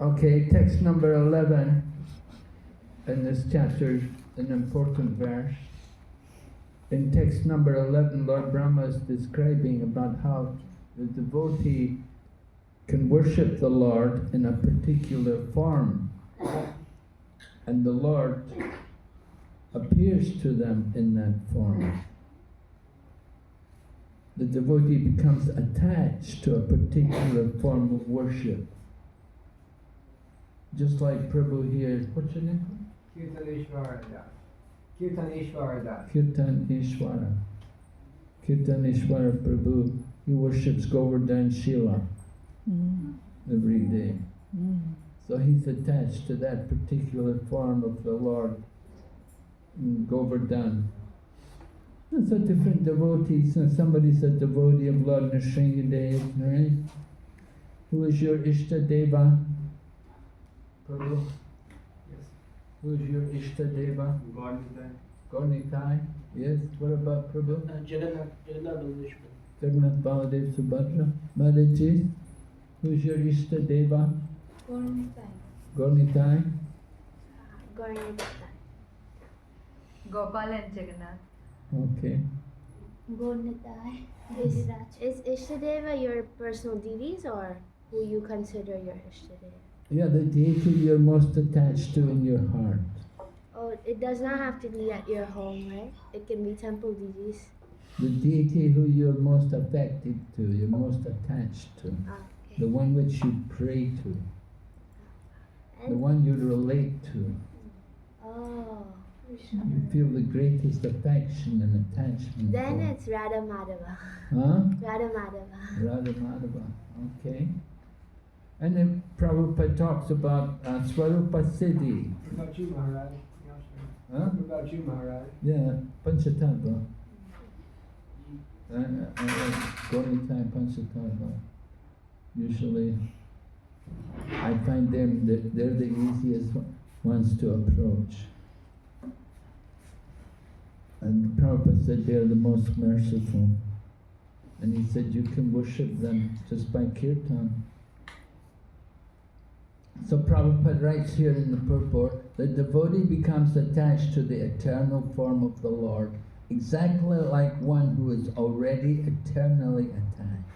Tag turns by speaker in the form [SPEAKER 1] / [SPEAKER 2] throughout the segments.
[SPEAKER 1] Okay, text number 11 in this chapter, an important verse. In text number 11, Lord Brahma is describing about how the devotee can worship the Lord in a particular form, and the Lord appears to them in that form. The devotee becomes attached to a particular form of worship. Just like Prabhu here, what's your name?
[SPEAKER 2] Kirtaneshwara Das. Kirtaneshwara Das.
[SPEAKER 1] Kirtaneshwara. Kirtaneshwara Prabhu, he worships Govardhan Shila every day. So he's attached to that particular form of the Lord, Govardhan. And so different devotees, somebody's a devotee of Lord Nrsingadev, right? Who is your Ishtadeva? Prabhu?
[SPEAKER 2] Yes.
[SPEAKER 1] Who is your Ishtadeva?
[SPEAKER 2] Gornitai.
[SPEAKER 1] Gornitai? Yes. What about Prabhu?
[SPEAKER 3] Jagannath
[SPEAKER 1] Jagannath Baladev Subhadra. Mataji? Who is your Ishtadeva?
[SPEAKER 4] Gornitai.
[SPEAKER 1] Gornitai?
[SPEAKER 4] Gornitai.
[SPEAKER 5] Gopal and Jagannath.
[SPEAKER 1] Okay.
[SPEAKER 4] Gornitai. Is Ishtadeva your personal deities or who you consider your Ishtadeva?
[SPEAKER 1] Yeah, the deity you're most attached to in your heart.
[SPEAKER 4] Oh, it does not have to be at your home, right? It can be temple deities.
[SPEAKER 1] The deity who you're most affected to, you're most attached to.
[SPEAKER 4] Okay.
[SPEAKER 1] The one which you pray to. The one you relate to.
[SPEAKER 4] Oh.
[SPEAKER 1] You feel the greatest affection and attachment
[SPEAKER 4] Then
[SPEAKER 1] for.
[SPEAKER 4] it's Radha Madhava.
[SPEAKER 1] Huh?
[SPEAKER 4] Radha Madhava.
[SPEAKER 1] Radha Madhava. Okay. And then Prabhupada talks about Swarupa Siddhi.
[SPEAKER 2] What about you, Maharaj?
[SPEAKER 1] Huh?
[SPEAKER 2] What about you, Maharaj?
[SPEAKER 1] Yeah, Panchatattva. Gornitai Panchatattva. Usually, I find them, they're the easiest ones to approach. And Prabhupada said they're the most merciful. And he said you can worship them just by kirtan. So Prabhupada writes here in the purport, the devotee becomes attached to the eternal form of the Lord, exactly like one who is already eternally attached.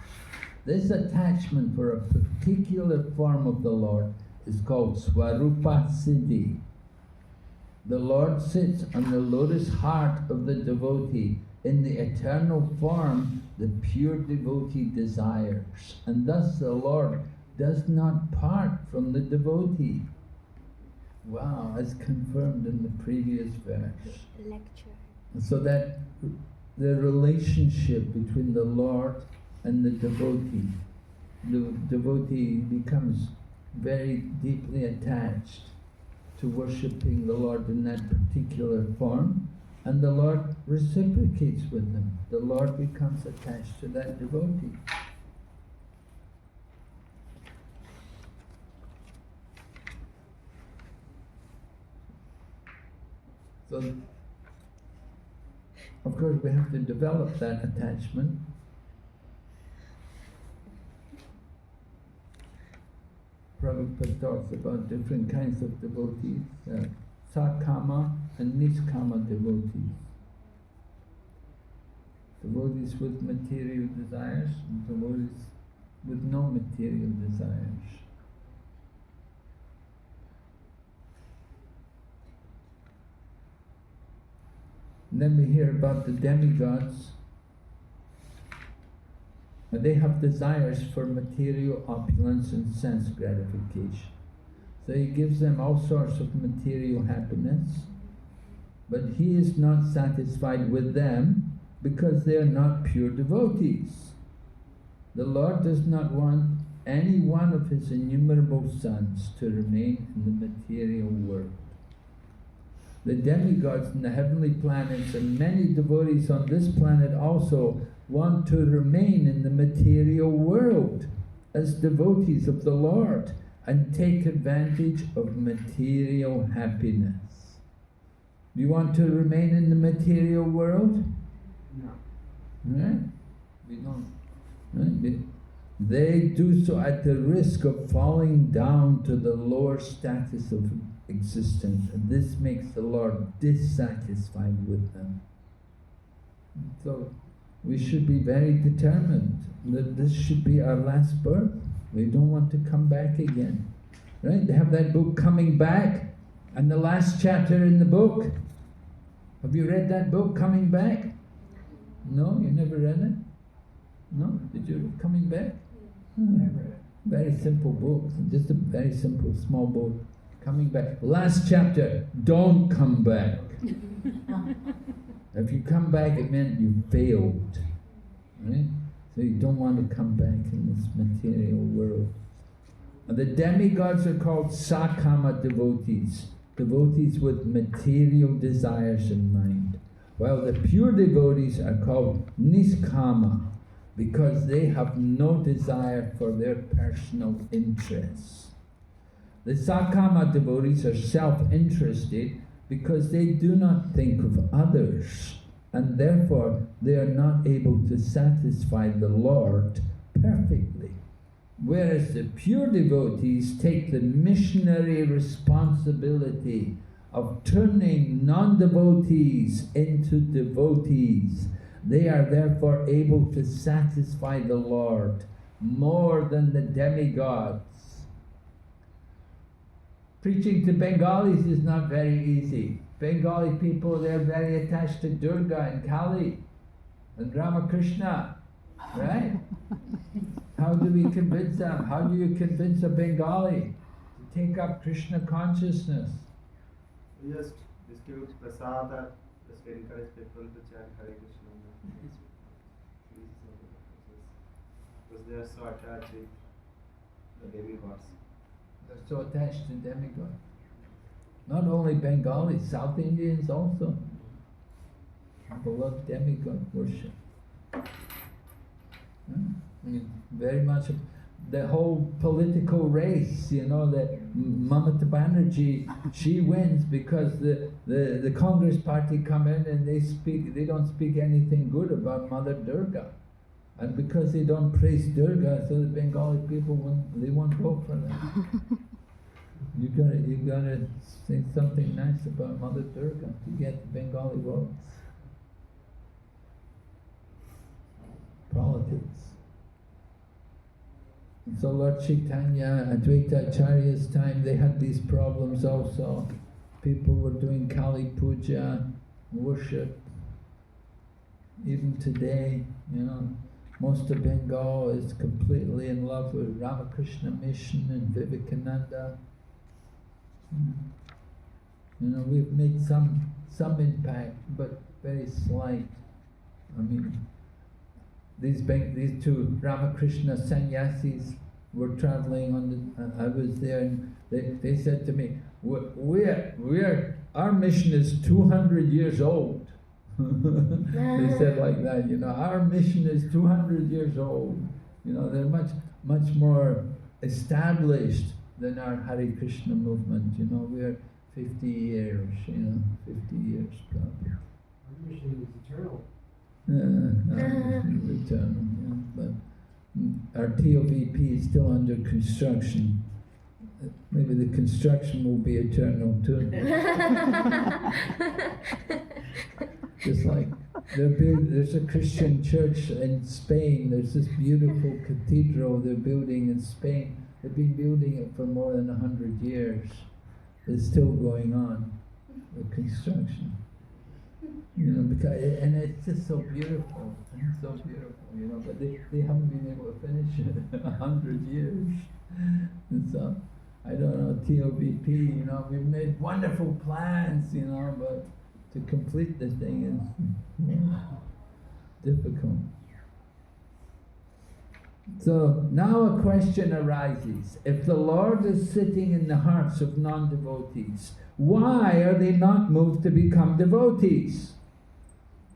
[SPEAKER 1] This attachment for a particular form of the Lord is called Swarupa Siddhi. The Lord sits on the lotus heart of the devotee in the eternal form the pure devotee desires, and thus the Lord does not part from the devotee. Wow, as confirmed in the previous verse.
[SPEAKER 4] Lecture.
[SPEAKER 1] So that the relationship between the Lord and the devotee becomes very deeply attached to worshipping the Lord in that particular form, and the Lord reciprocates with them. The Lord becomes attached to that devotee. So, of course, we have to develop that attachment. Prabhupada talks about different kinds of devotees, sakama and niskama devotees. Devotees with material desires and devotees with no material desires. And then we hear about the demigods. And they have desires for material opulence and sense gratification. So he gives them all sorts of material happiness, but he is not satisfied with them because they are not pure devotees. The Lord does not want any one of his innumerable sons to remain in the material world. The demigods in the heavenly planets and many devotees on this planet also want to remain in the material world as devotees of the Lord and take advantage of material happiness. Do you want to remain in the material world?
[SPEAKER 2] No.
[SPEAKER 1] Right? We don't. Right? they do so at the risk of falling down to the lower status of existence, and this makes the Lord dissatisfied with them. So we should be very determined that this should be our last birth. We don't want to come back again. Right? They have that book, Coming Back, and the last chapter in the book. Have you read that book, Coming Back? No? You never read it? No? Did you read Coming Back?
[SPEAKER 2] Never.
[SPEAKER 1] Very simple book, just a very simple, small book. Coming Back. Last chapter, don't come back. If you come back, it meant you failed. Right? So you don't want to come back in this material world. And the demigods are called Sakama devotees, devotees with material desires in mind, while the pure devotees are called Niskama, because they have no desire for their personal interests. The Sakama devotees are self-interested because they do not think of others, and therefore they are not able to satisfy the Lord perfectly. Whereas the pure devotees take the missionary responsibility of turning non-devotees into devotees. They are therefore able to satisfy the Lord more than the demigods. Preaching to Bengalis is not very easy. Bengali people, they're very attached to Durga and Kali and Ramakrishna, right? How do we convince them? How do you convince a Bengali to take up Krishna consciousness?
[SPEAKER 5] We just distribute prasad, just encourage people to chant Hare Krishna. Because they are so attached with the demigods.
[SPEAKER 1] They're so attached to demigods. Not only Bengalis, South Indians also. People love demigod worship. I mean, very much of the whole political race, you know, that Mamata Banerjee, she wins because the Congress party come in and they don't speak anything good about Mother Durga. And because they don't praise Durga, so the Bengali people won't vote for them. You gotta say something nice about Mother Durga to get the Bengali votes. Politics. And so Lord Chaitanya, Advaita Acharya's time, they had these problems also. People were doing Kali Puja, worship. Even today, you know, most of Bengal is completely in love with Ramakrishna Mission and Vivekananda. You know, we've made some impact, but very slight. I mean, these two Ramakrishna sannyasis were traveling on I was there, and they said to me, our mission is 200 years old. They said like that, you know, our mission is 200 years old. You know, they're much more established than our Hare Krishna movement. You know, we're 50 years, you know, 50 years probably.
[SPEAKER 2] Our mission is eternal.
[SPEAKER 1] Eternal, yeah, but our TOVP is still under construction. Maybe the construction will be eternal too. Just like there's a Christian church in Spain. There's this beautiful cathedral they're building in Spain. They've been building it for more than 100 years. It's still going on, the construction. You know, and it's just so beautiful. It's so beautiful, you know, but they haven't been able to finish it 100 years. And so, I don't know, TOVP, you know, we've made wonderful plans, you know, but to complete the thing is difficult. So now a question arises. If the Lord is sitting in the hearts of non-devotees, why are they not moved to become devotees?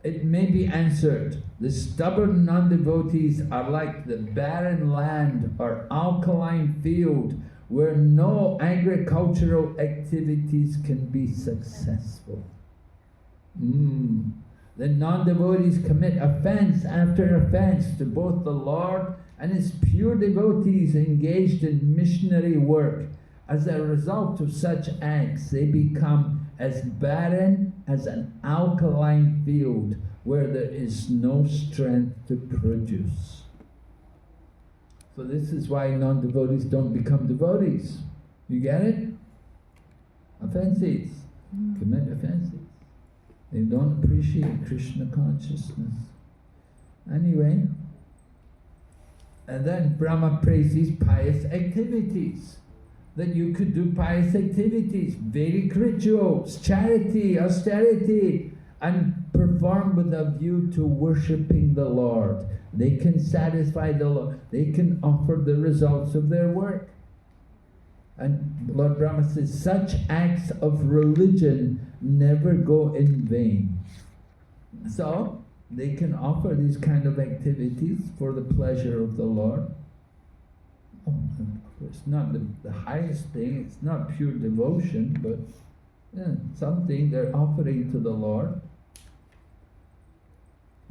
[SPEAKER 1] It may be answered, the stubborn non-devotees are like the barren land or alkaline field where no agricultural activities can be successful. The non-devotees commit offense after offense to both the Lord and it's pure devotees engaged in missionary work. As a result of such acts, they become as barren as an alkaline field where there is no strength to produce. So this is why non-devotees don't become devotees. You get it? Offenses. Commit offenses. They don't appreciate Krishna consciousness. Anyway, and then Brahma praises pious activities. That you could do pious activities, Vedic rituals, charity, austerity, and perform with a view to worshipping the Lord. They can satisfy the Lord. They can offer the results of their work. And Lord Brahma says, such acts of religion never go in vain. So, they can offer these kind of activities for the pleasure of the Lord. It's not the highest thing, it's not pure devotion, but something they're offering to the Lord.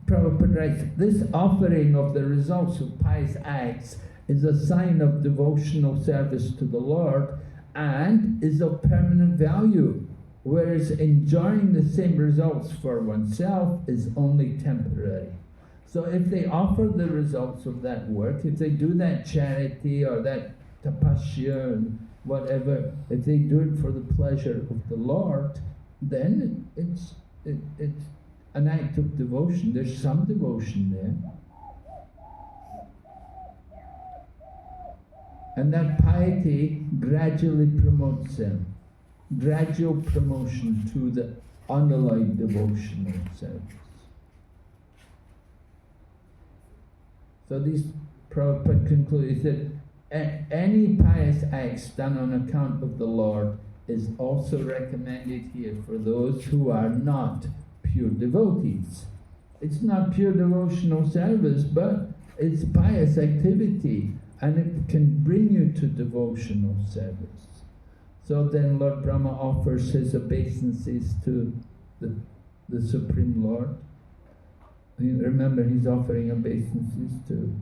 [SPEAKER 1] Prabhupada writes, this offering of the results of pious acts is a sign of devotional service to the Lord and is of permanent value, whereas enjoying the same results for oneself is only temporary. So if they offer the results of that work, if they do that charity or that tapasya and whatever, if they do it for the pleasure of the Lord, then it's an act of devotion. There's some devotion there. And that piety gradually promotes them. Gradual promotion to the unalloyed devotional service. So these Prabhupada concludes that any pious acts done on account of the Lord is also recommended here for those who are not pure devotees. It's not pure devotional service, but it's pious activity, and it can bring you to devotional service. So then Lord Brahma offers his obeisances to the Supreme Lord. Remember, he's offering obeisances to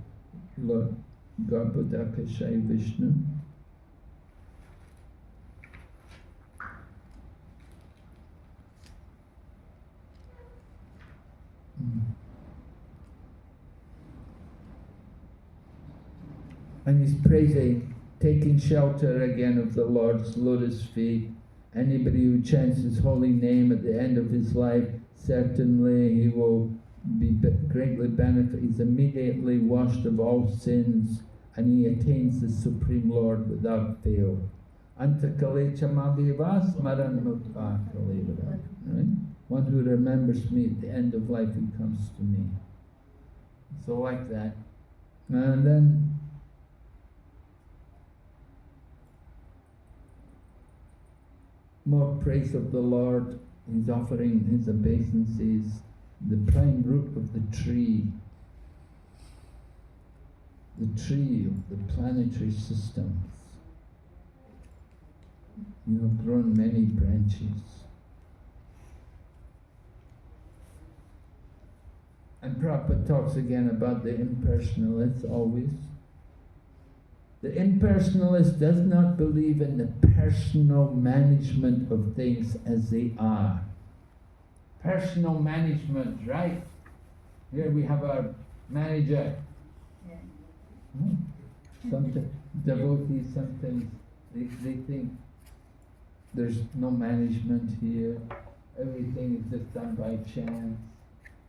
[SPEAKER 1] Lord Garbhodakashayi Vishnu. And he's praising, taking shelter again of the Lord's lotus feet. Anybody who chants his holy name at the end of his life, certainly he will be greatly benefited. He's immediately washed of all sins, and he attains the Supreme Lord without fail. Antakale chamabhivas maranmukha kalevara. One who remembers me at the end of life, he comes to me. So like that. And then more praise of the Lord. He's offering his obeisances, the prime root of the tree of the planetary systems. You have grown many branches. And Prabhupada talks again about the impersonalist always. The impersonalist does not believe in the personal management of things as they are. Personal management, right? Here we have our manager. Sometimes devotees, sometimes they think there's no management here. Everything is just done by chance.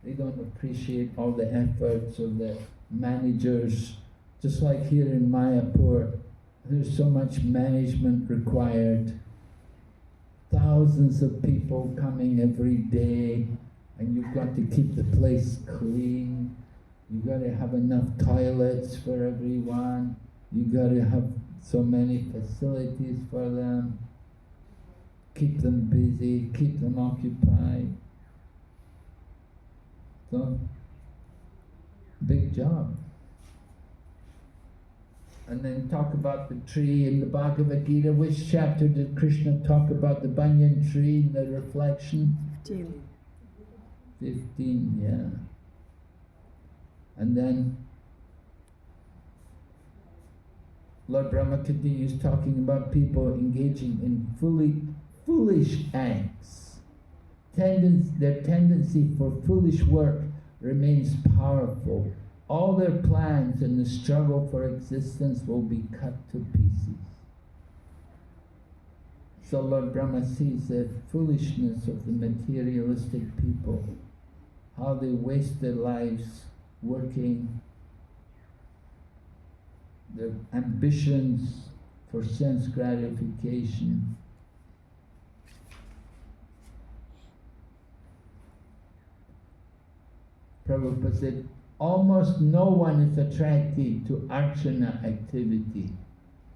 [SPEAKER 1] They don't appreciate all the efforts of the managers. Just like here in Mayapur, there's so much management required. Thousands of people coming every day, and you've got to keep the place clean. You've got to have enough toilets for everyone. You've got to have so many facilities for them. Keep them busy, keep them occupied. So, big job. And then talk about the tree in the Bhagavad Gita. Which chapter did Krishna talk about the banyan tree and the reflection? 15, yeah. And then Lord Brahma continues talking about people engaging in foolish acts. Their tendency for foolish work remains powerful. All their plans in the struggle for existence will be cut to pieces. So Lord Brahma sees the foolishness of the materialistic people, how they waste their lives working, their ambitions for sense gratification. Prabhupada said, almost no one is attracted to archana activity.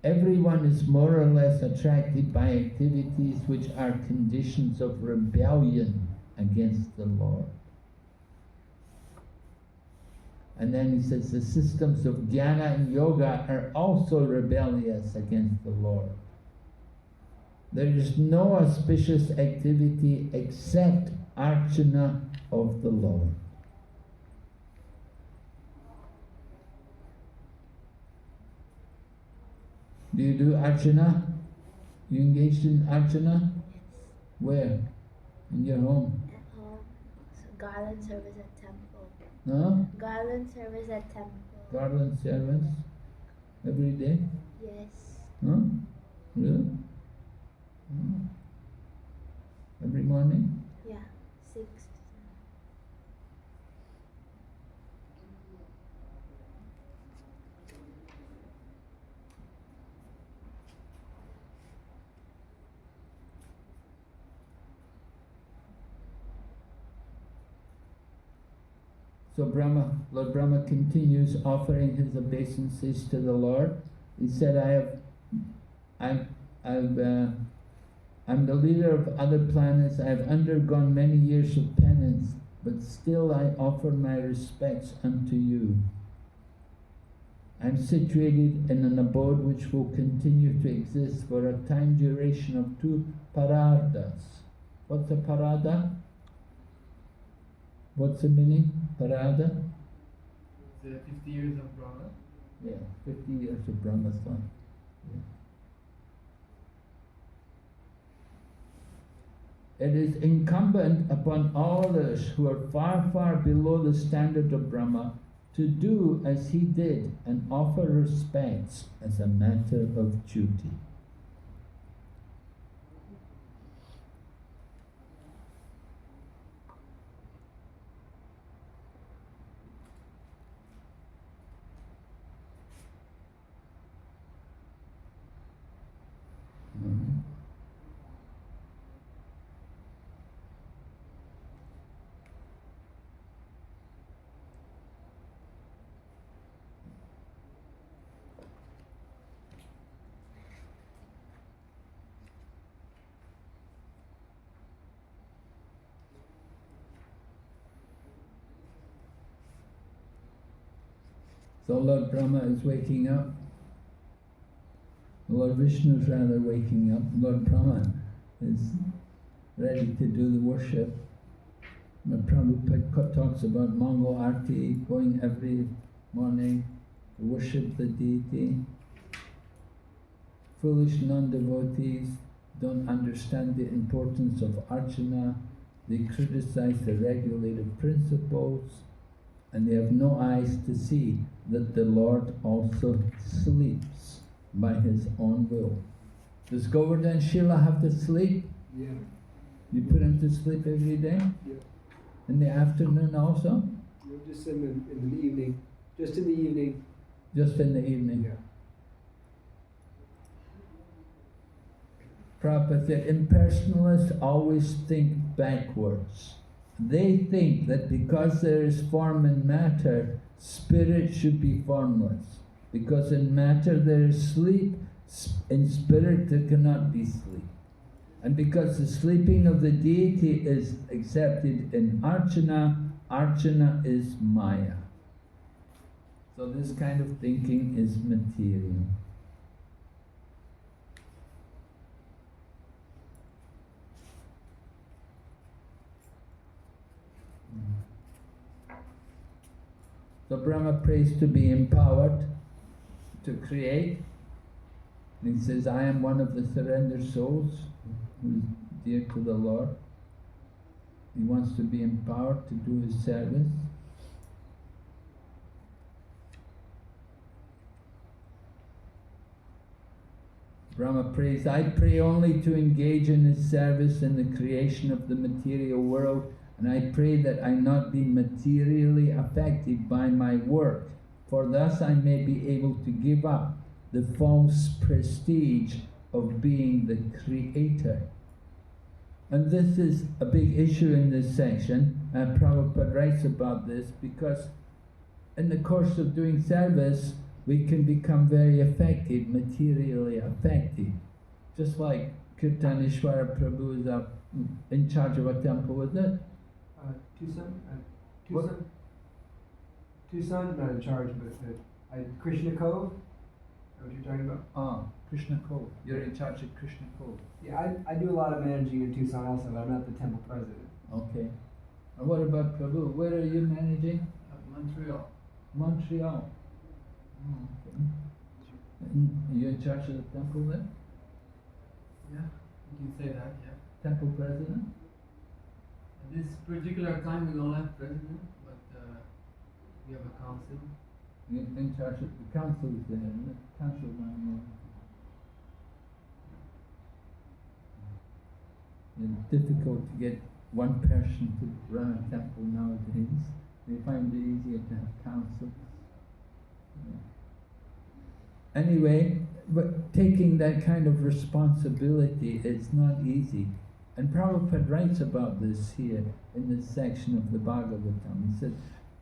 [SPEAKER 1] Everyone is more or less attracted by activities which are conditions of rebellion against the Lord. And then he says the systems of jnana and yoga are also rebellious against the Lord. There is no auspicious activity except archana of the Lord. Do you do archana? You engaged in archana? Where? In your home?
[SPEAKER 4] At home. So garland service at temple.
[SPEAKER 1] No?
[SPEAKER 4] Garland service at temple.
[SPEAKER 1] Garland service? Every day?
[SPEAKER 4] Yes.
[SPEAKER 1] Huh? Really? Every morning?
[SPEAKER 4] Yeah. 6 to 7.
[SPEAKER 1] So Lord Brahma continues offering his obeisances to the Lord. He said, I'm the leader of other planets. I have undergone many years of penance, but still I offer my respects unto you. I'm situated in an abode which will continue to exist for a time duration of 2 paradas. What's a parada? What's the meaning? Parada?
[SPEAKER 5] The 50 years of Brahma.
[SPEAKER 1] Yeah, 50 years of Brahma's life. Yeah. It is incumbent upon all others who are far, far below the standard of Brahma to do as he did and offer respects as a matter of duty. So Lord Brahma is waking up. Lord Vishnu is rather waking up. Lord Brahma is ready to do the worship. But Prabhupada talks about Mangal Arti, going every morning to worship the deity. Foolish non-devotees don't understand the importance of archana. They criticize the regulative principles, and they have no eyes to see that the Lord also sleeps by his own will. Does Govardhan Shila have to sleep?
[SPEAKER 2] Yeah.
[SPEAKER 1] You put him to sleep every day?
[SPEAKER 2] Yeah.
[SPEAKER 1] In the afternoon also?
[SPEAKER 2] No, just in the evening. Just in the evening.
[SPEAKER 1] Just in the evening?
[SPEAKER 2] Yeah.
[SPEAKER 1] Prabhupada said, impersonalists always think backwards. They think that because there is form and matter, spirit should be formless. Because in matter there is sleep, in spirit there cannot be sleep. And because the sleeping of the deity is accepted in archana, archana is maya. So this kind of thinking is material. So Brahma prays to be empowered to create, And he says, I am one of the surrendered souls who is dear to the Lord. He wants to be empowered to do his service. Brahma prays, I pray only to engage in his service in the creation of the material world, and I pray that I not be materially affected by my work, for thus I may be able to give up the false prestige of being the creator. And this is a big issue in this section, and Prabhupada writes about this, because in the course of doing service, we can become very affected, materially affected. Just like Kirtaneshwara Prabhu is in charge of a temple, was it?
[SPEAKER 2] Tucson, not in charge, but Krishna Cove. Is that what you're talking about?
[SPEAKER 1] Ah, Krishna Cove. You're in charge of Krishna Cove.
[SPEAKER 2] Yeah, I do a lot of managing in Tucson also, but I'm not the temple president.
[SPEAKER 1] Okay. And what about Prabhu? Where are you managing?
[SPEAKER 3] Montreal.
[SPEAKER 1] Montreal. Oh, okay. And you're in charge of the temple then?
[SPEAKER 3] Yeah, you can say that, yeah.
[SPEAKER 1] Temple president?
[SPEAKER 3] At this particular time we don't have president, but we have a council.
[SPEAKER 1] You're in charge of the council there, isn't it? Council man. It's difficult to get one person to run a temple nowadays. They find it easier to have councils. Yeah. Anyway, but taking that kind of responsibility is not easy. And Prabhupada writes about this here in this section of the Bhagavatam. He says,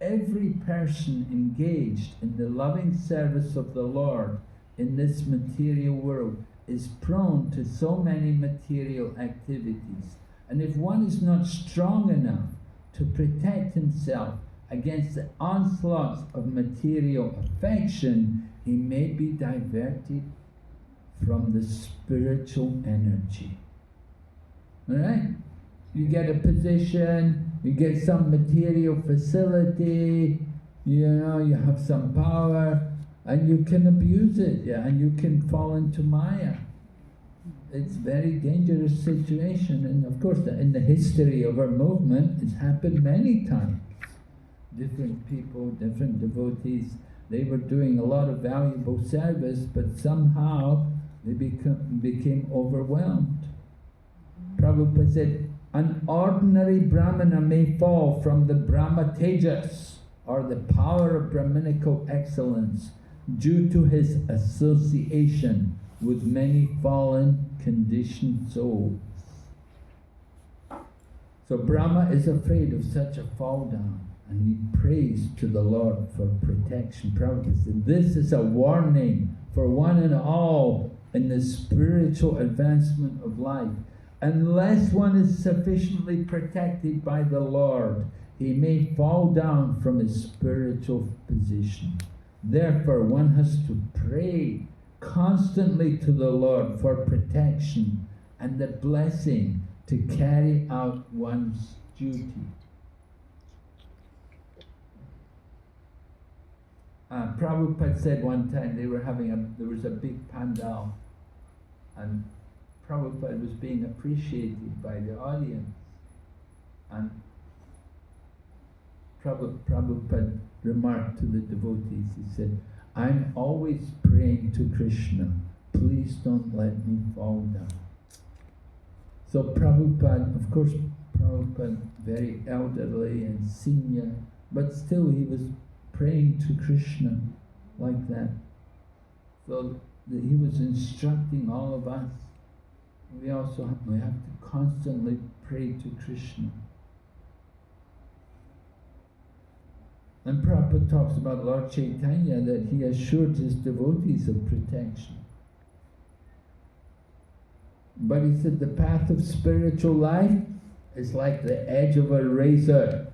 [SPEAKER 1] every person engaged in the loving service of the Lord in this material world is prone to so many material activities. And if one is not strong enough to protect himself against the onslaughts of material affection, he may be diverted from the spiritual energy. Alright? You get a position, you get some material facility, you know, you have some power, and you can abuse it, yeah, and you can fall into Maya. It's a very dangerous situation, and of course in the history of our movement, it's happened many times. Different people, different devotees, they were doing a lot of valuable service, but somehow they became overwhelmed. Prabhupada said, an ordinary Brahmana may fall from the Brahma Tejas, or the power of Brahminical excellence, due to his association with many fallen, conditioned souls. So Brahma is afraid of such a fall down, and he prays to the Lord for protection. Prabhupada said, this is a warning for one and all in the spiritual advancement of life. Unless one is sufficiently protected by the Lord, he may fall down from his spiritual position. Therefore, one has to pray constantly to the Lord for protection and the blessing to carry out one's duty. Prabhupada said one time there was a big pandal, and Prabhupada was being appreciated by the audience, and Prabhupada remarked to the devotees, he said, I'm always praying to Krishna, please don't let me fall down. So Prabhupada, of course, Prabhupada very elderly and senior, but still he was praying to Krishna like that. So he was instructing all of us. We have to constantly pray to Krishna. And Prabhupada talks about Lord Chaitanya, that he assured his devotees of protection. But he said the path of spiritual life is like the edge of a razor.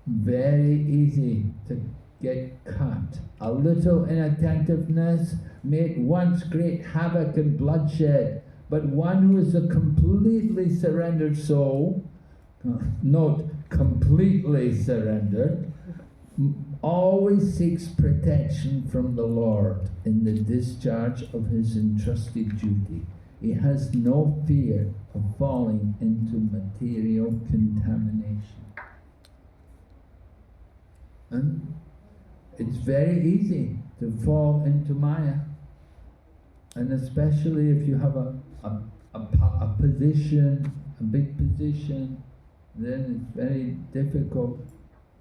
[SPEAKER 1] Very easy to get cut. A little inattentiveness made once great havoc and bloodshed. But one who is a completely surrendered soul, note, completely surrendered, always seeks protection from the Lord in the discharge of his entrusted duty. He has no fear of falling into material contamination. And it's very easy to fall into Maya. And especially if you have a position, a big position, then it's very difficult,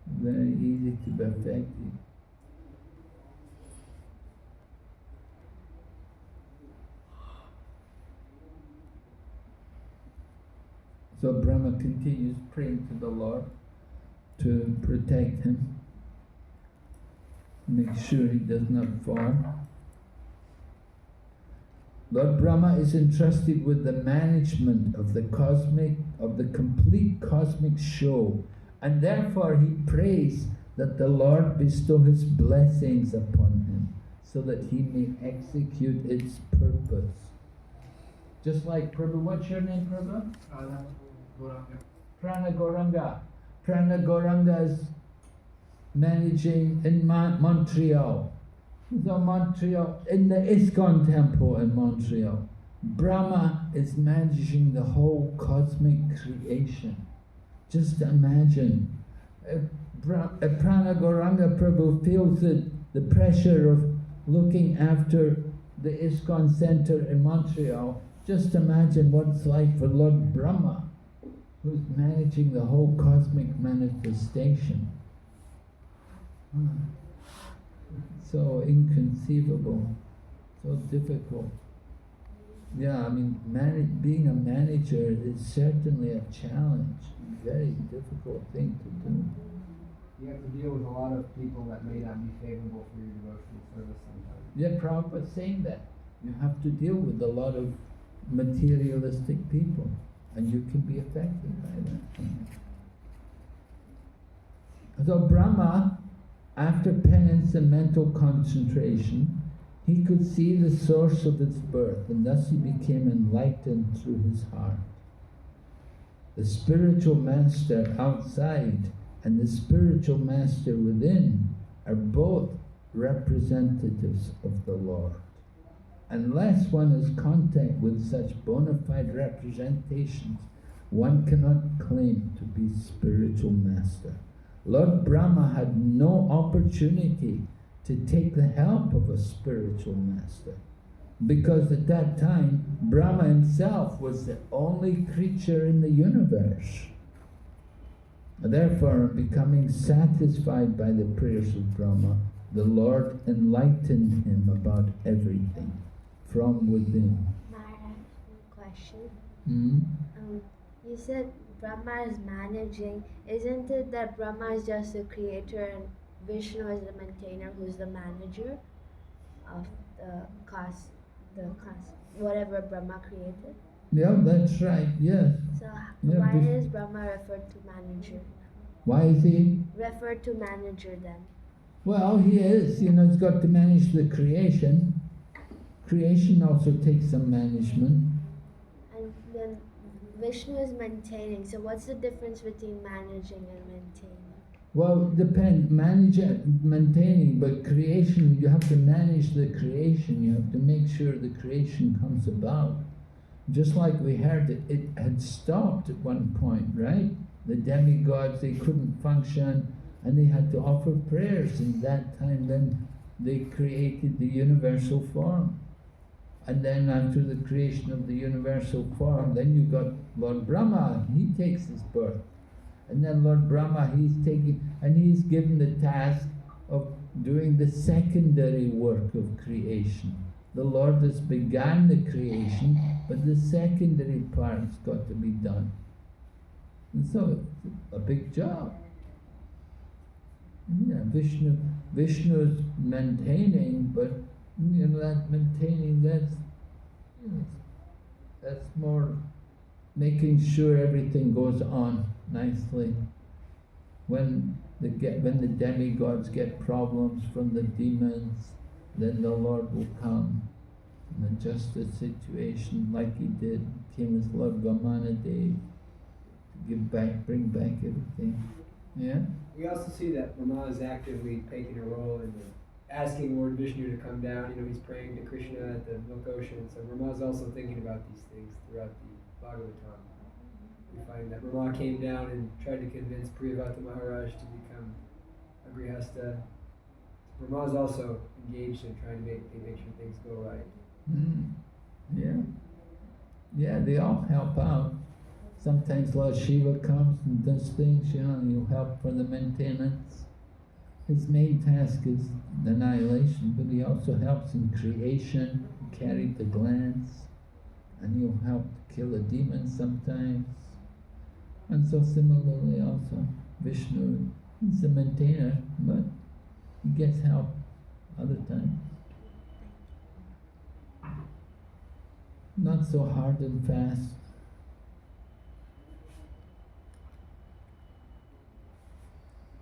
[SPEAKER 1] very easy to be affected. So Brahma continues praying to the Lord to protect him, make sure he does not fall. Lord Brahma is entrusted with the management of the complete cosmic show, and therefore he prays that the Lord bestow his blessings upon him, so that he may execute its purpose. Just like Prabhu, what's your name, Prabhu? Prana Gauranga. Prana Gauranga is managing in Montreal. So Montreal, in the ISKCON temple in Montreal, Brahma is managing the whole cosmic creation. Just imagine, if Prana Gauranga Prabhu feels the pressure of looking after the ISKCON center in Montreal, just imagine what it's like for Lord Brahma, who's managing the whole cosmic manifestation. So inconceivable, so difficult. Yeah, I mean, being a manager is certainly a challenge, very difficult thing to do.
[SPEAKER 2] You have to deal with a lot of people that may not be favorable for your devotional service sometimes.
[SPEAKER 1] Yeah, Prabhupada's saying that. You have to deal with a lot of materialistic people, and you can be affected by that. So Brahma, after penance and mental concentration, he could see the source of its birth, and thus he became enlightened through his heart. The spiritual master outside and the spiritual master within are both representatives of the Lord. Unless one has contact with such bona fide representations, one cannot claim to be spiritual master. Lord Brahma had no opportunity to take the help of a spiritual master, because at that time Brahma himself was the only creature in the universe. Therefore, becoming satisfied by the prayers of Brahma, the Lord enlightened him about everything from within.
[SPEAKER 4] Maharaj, question.
[SPEAKER 1] Hmm?
[SPEAKER 4] You said Brahma is managing. Isn't it that Brahma is just the creator and Vishnu is the maintainer, who's the manager of whatever Brahma created?
[SPEAKER 1] Yeah, that's right, yes.
[SPEAKER 4] So
[SPEAKER 1] Yeah,
[SPEAKER 4] why
[SPEAKER 1] Vishnu-
[SPEAKER 4] is Brahma referred to manager?
[SPEAKER 1] Why is he?
[SPEAKER 4] Referred to manager then?
[SPEAKER 1] Well, he is, he's got to manage the creation. Creation also takes some management.
[SPEAKER 4] And then Vishnu is maintaining. So what's the difference between managing and maintaining?
[SPEAKER 1] Well, it depends. Maintaining, but creation, you have to manage the creation. You have to make sure the creation comes about. Just like we heard it had stopped at one point, right? The demigods, they couldn't function, and they had to offer prayers. In that time, then they created the universal form. And then after the creation of the universal form, then you got Lord Brahma, he takes his birth. And then Lord Brahma, he's given the task of doing the secondary work of creation. The Lord has begun the creation, but the secondary part's got to be done. And so it's a big job. Yeah, Vishnu is maintaining, but that maintaining, that's more making sure everything goes on nicely. When the demigods get problems from the demons, then the Lord will come and adjust the situation like he came as Lord Vamanadev to bring back everything. Yeah?
[SPEAKER 2] We also see that Brahma is actively taking a role in asking Lord Vishnu to come down. He's praying to Krishna at the milk ocean. So Brahma is also thinking about these things throughout the Bhagavatam. We find that Brahma came down and tried to convince Priyavata Maharaj to become a Grihastha. Brahma is also engaged in trying to make sure things go right.
[SPEAKER 1] Yeah. Yeah, they all help out. Sometimes Lord Shiva comes and does things, and he'll help for the maintenance. His main task is annihilation, but he also helps in creation. He carried the glands, and he'll help to kill a demon sometimes. And so similarly also, Vishnu, he's the maintainer, but he gets help other times. Not so hard and fast.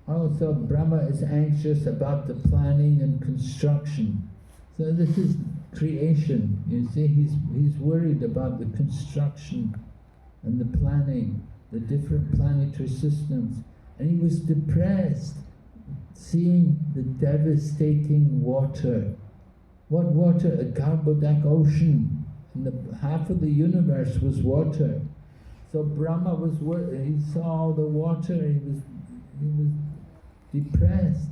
[SPEAKER 1] Also, Brahma is anxious about the planning and construction. So this is creation. You see, he's worried about the construction and the planning, the different planetary systems. And he was depressed seeing the devastating water. What water? A Garbodak ocean. And half of the universe was water. So Brahma was worried. He saw all the water. He was depressed.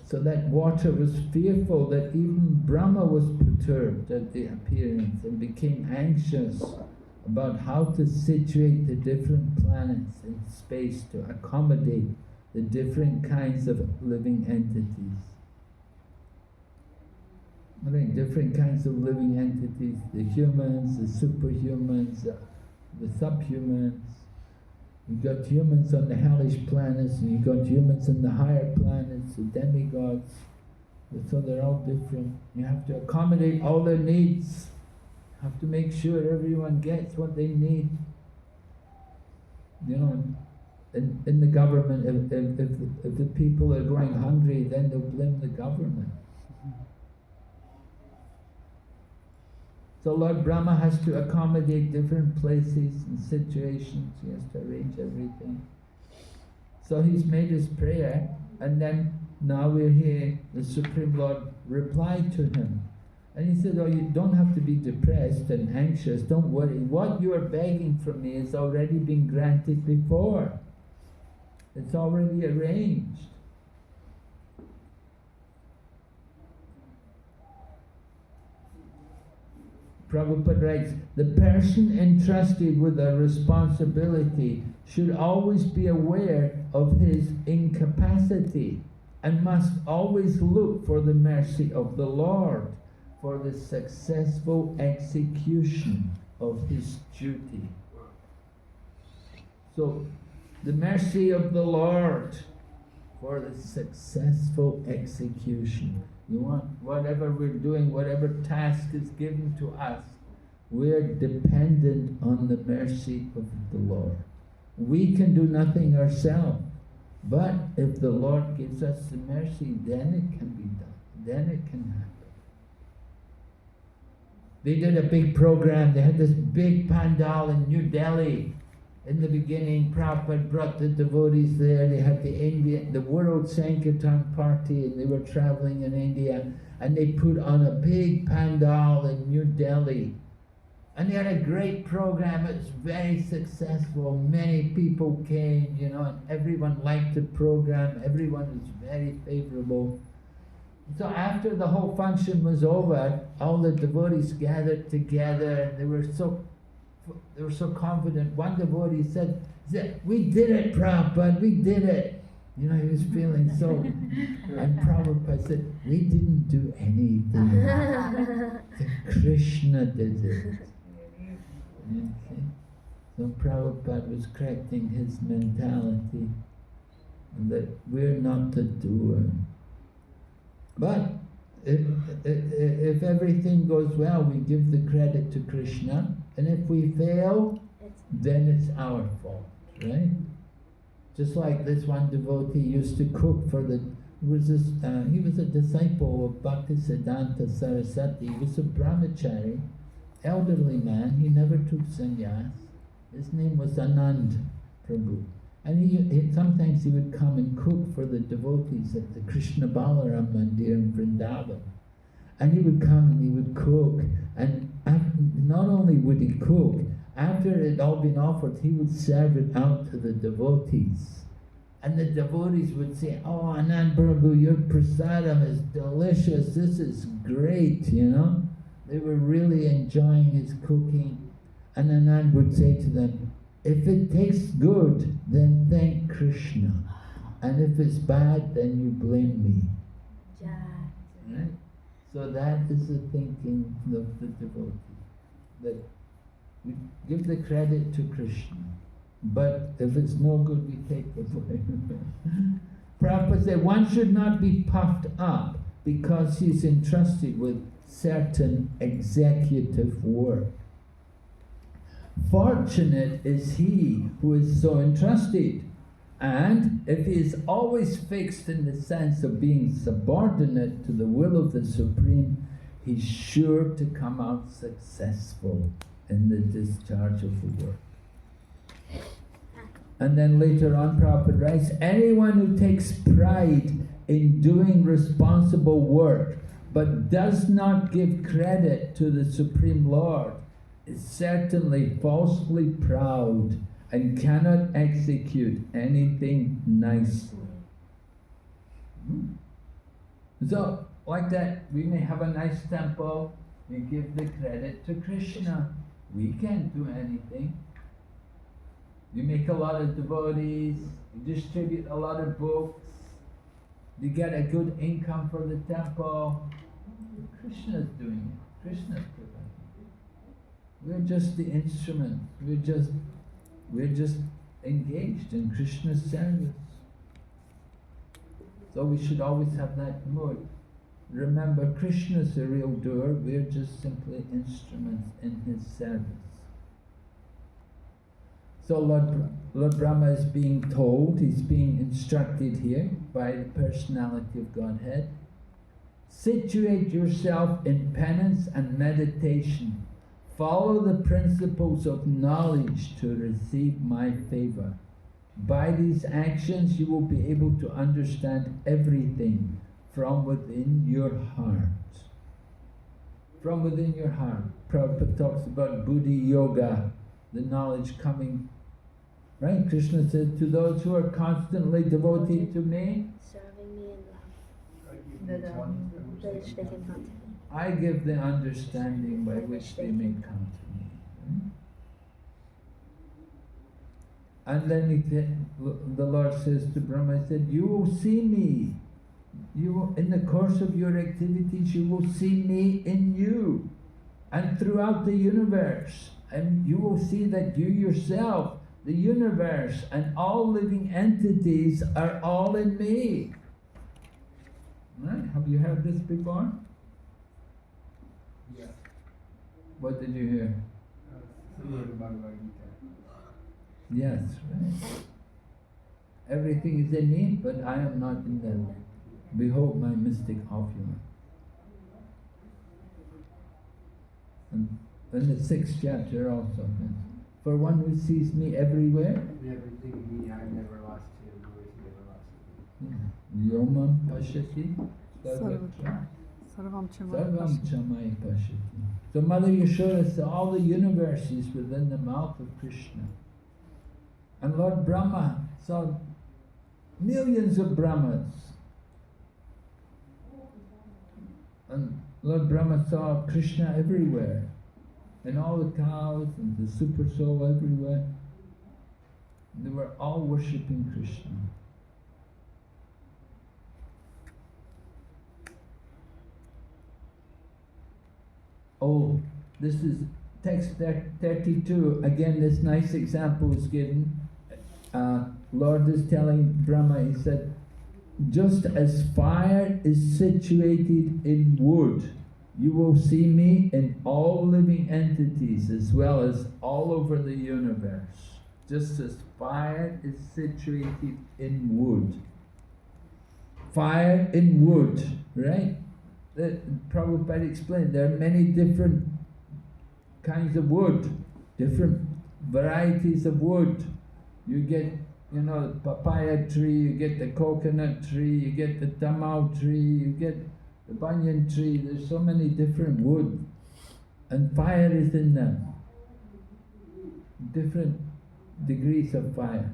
[SPEAKER 1] So that water was fearful, that even Brahma was perturbed at the appearance and became anxious about how to situate the different planets in space to accommodate the different kinds of living entities. I think different kinds of living entities, the humans, the superhumans, the subhumans. You've got humans on the hellish planets, and you've got humans on the higher planets, the demigods. So they're all different. You have to accommodate all their needs. You have to make sure everyone gets what they need. In the government, if the people are going hungry, then they'll blame the government. So Lord Brahma has to accommodate different places and situations. He has to arrange everything. So he's made his prayer, and then now we're here, the Supreme Lord replied to him. And he said, you don't have to be depressed and anxious, don't worry. What you are begging from me has already been granted before. It's already arranged. Prabhupada writes, the person entrusted with a responsibility should always be aware of his incapacity and must always look for the mercy of the Lord for the successful execution of his duty. So, the mercy of the Lord for the successful execution. You want whatever we're doing, whatever task is given to us, we're dependent on the mercy of the Lord. We can do nothing ourselves, but if the Lord gives us the mercy, then it can be done, then it can happen. They did a big program, they had this big pandal in New Delhi. In the beginning, Prabhupada brought the devotees there. They had the World Sankirtan Party, and they were traveling in India, and they put on a big pandal in New Delhi. And they had a great program. It was very successful. Many people came, and everyone liked the program. Everyone was very favorable. So after the whole function was over, all the devotees gathered together, and they were so confident. One devotee said, we did it, Prabhupada, we did it. He was feeling so. And Prabhupada said, we didn't do anything. Krishna did it. Okay. So Prabhupada was correcting his mentality that we're not the doer. But if everything goes well, we give the credit to Krishna. And if we fail, then it's our fault, right? Just like this one devotee used to cook for he was a disciple of Bhakti Siddhanta Saraswati. He was a brahmachari, elderly man. He never took sannyas. His name was Anand. Prabhu. And he sometimes he would come and cook for the devotees at the Krishna Balaram Mandir in Vrindavan. And he would come and he would cook, and not only would he cook, after it had all been offered, he would serve it out to the devotees. And the devotees would say, "Oh, Anand Prabhu, your prasadam is delicious, this is great," you know. They were really enjoying his cooking. And Anand would say to them, "If it tastes good, then thank Krishna. And if it's bad, then you blame me." Right? So that is the thinking of the devotee, that we give the credit to Krishna, but if it's no good, we take the blame. Prabhupada said one should not be puffed up because he's entrusted with certain executive work. Fortunate is he who is so entrusted, and if he is always fixed in the sense of being subordinate to the will of the Supreme, he's sure to come out successful in the discharge of the work. And then later on Prabhupada writes, anyone who takes pride in doing responsible work but does not give credit to the Supreme Lord is certainly falsely proud and cannot execute anything nicely. So, like that, we may have a nice temple, we give the credit to Krishna. We can't do anything. We make a lot of devotees, we distribute a lot of books, we get a good income for the temple. Krishna's doing it, Krishna's providing. We're just the instrument, we're just engaged in Krishna's service. So we should always have that mood. Remember, Krishna's the real doer, we're just simply instruments in his service. So Lord Brahma is being told, he's being instructed here by the personality of Godhead, situate yourself in penance and meditation. Follow the principles of knowledge to receive my favor. By these actions you will be able to understand everything from within your heart. From within your heart. Prabhupada talks about buddhi yoga, the knowledge coming. Right? Krishna said, to those who are constantly devoted to me,
[SPEAKER 4] serving me in love, which they can come to me.
[SPEAKER 1] I give the understanding by which they may come to me. And then the Lord says to Brahma, he said, you will see me. In the course of your activities, you will see me in you and throughout the universe. And you will see that you yourself, the universe, and all living entities are all in me. Right? Have you heard this before?
[SPEAKER 2] Yeah.
[SPEAKER 1] What did you hear? Yes, right. Everything is in me, but I am not in them. Behold my mystic opulence. And in the 6th chapter also, for one who sees me everywhere,
[SPEAKER 2] Everything in me, I've never lost him, nor is he ever lost me.
[SPEAKER 1] Yomam Pashati Sarvatra
[SPEAKER 6] Sarvam
[SPEAKER 1] Sarvam Chamai Pashati. So Mother Yashoda saw all the universes within the mouth of Krishna. And Lord Brahma saw millions of Brahmas. And Lord Brahma saw Krishna everywhere. And all the cows and the super soul everywhere. They were all worshipping Krishna. Oh, this is text 32. Again, this nice example is given. Lord is telling Brahma, he said, just as fire is situated in wood, you will see me in all living entities as well as all over the universe. Just as fire is situated in wood. Fire in wood, right? Prabhupada explained there are many different kinds of wood, different varieties of wood. You get, the papaya tree, you get the coconut tree, you get the tamao tree, you get the banyan tree. There's so many different wood, and fire is in them. Different degrees of fire.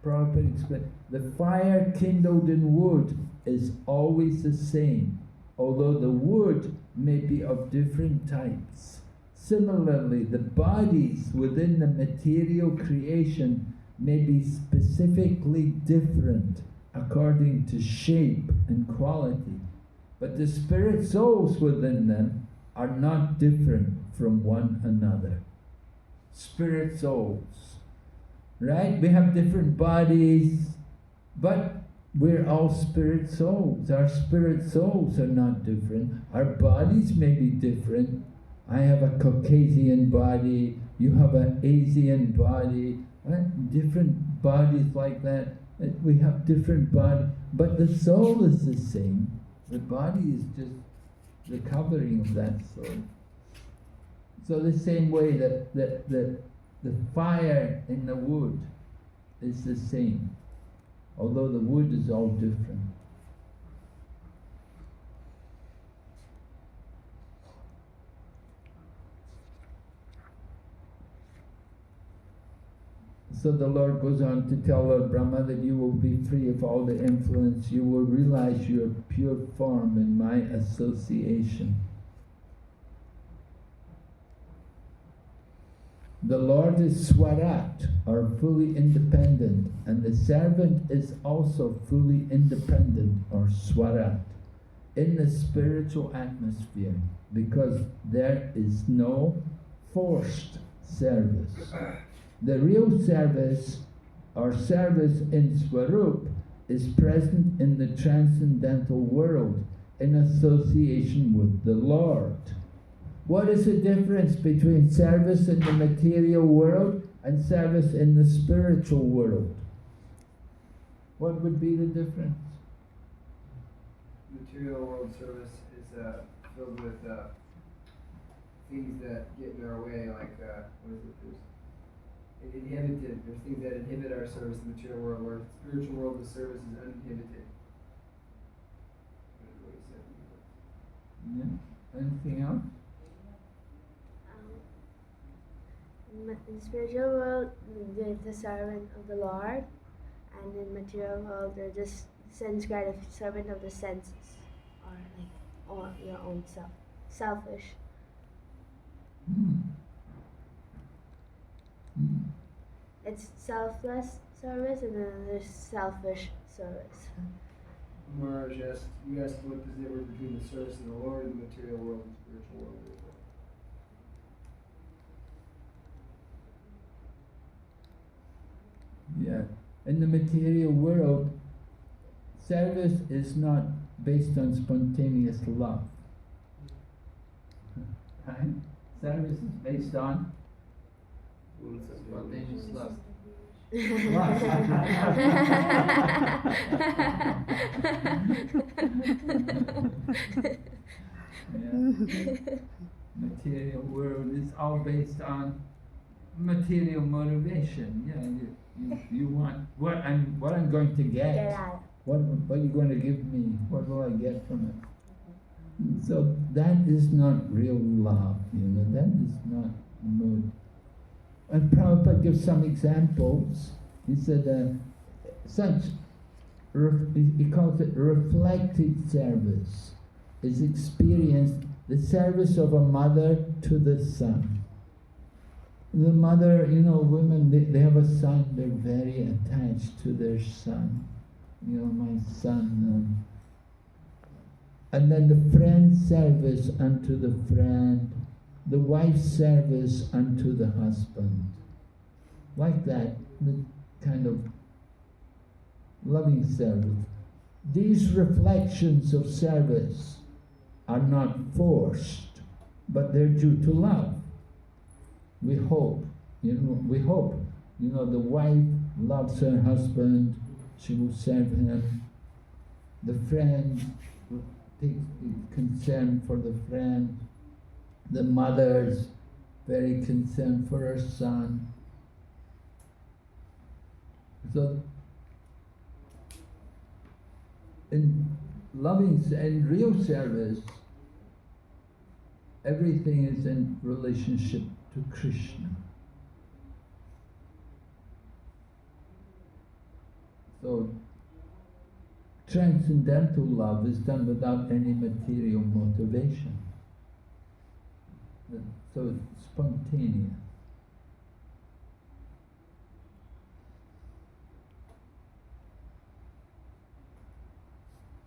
[SPEAKER 1] Prabhupada explained, the fire kindled in wood is always the same, although the wood may be of different types. Similarly, the bodies within the material creation may be specifically different according to shape and quality, but the spirit souls within them are not different from one another. Spirit souls, right? We have different bodies, but we're all spirit souls. Our spirit souls are not different. Our bodies may be different. I have a Caucasian body, you have an Asian body, right? Different bodies like that. We have different bodies, but the soul is the same. The body is just the covering of that soul. So the same way that the fire in the wood is the same, although the wood is all different. So the Lord goes on to tell Lord Brahma that you will be free of all the influence, you will realize your pure form in my association. The Lord is Swarat, or fully independent, and the servant is also fully independent, or Swarat, in the spiritual atmosphere, because there is no forced service. The real service, or service in Swarup, is present in the transcendental world, in association with the Lord. What is the difference between service in the material world and service in the spiritual world? What would be the difference?
[SPEAKER 2] Material world service is filled with things that get in our way, like what is it? There's inhibited. There's things that inhibit our service in the material world, where spiritual world, the service is uninhibited.
[SPEAKER 1] Yeah. Anything else?
[SPEAKER 4] In spiritual world, they're the servant of the Lord, and in material world, they're just servant of the senses, or your own self, selfish. It's selfless service, and then there's selfish service.
[SPEAKER 2] Maharaj asked, you asked what is the difference between the service of the Lord and the material world and spiritual world.
[SPEAKER 1] Yeah. In the material world, service is not based on spontaneous love. Right? Service is based on
[SPEAKER 3] Spontaneous love.
[SPEAKER 1] Yeah. Material world is all based on material motivation. Yeah, you want what I'm going to get. What are you going to give me? What will I get from it? So that is not real love. That is not mood. And Prabhupada gives some examples. He said he calls it reflected service, is experienced the service of a mother to the son. The mother, women, they have a son, they're very attached to their son. My son. And then the friend's service unto the friend, the wife's service unto the husband. Like that, the kind of loving service. These reflections of service are not forced, but they're due to love. We hope, the wife loves her husband, she will serve him. The friend takes concern for the friend. The mothers very concerned for her son. So, in real service, everything is in relationship to Krishna. So, transcendental love is done without any material motivation. So it's spontaneous.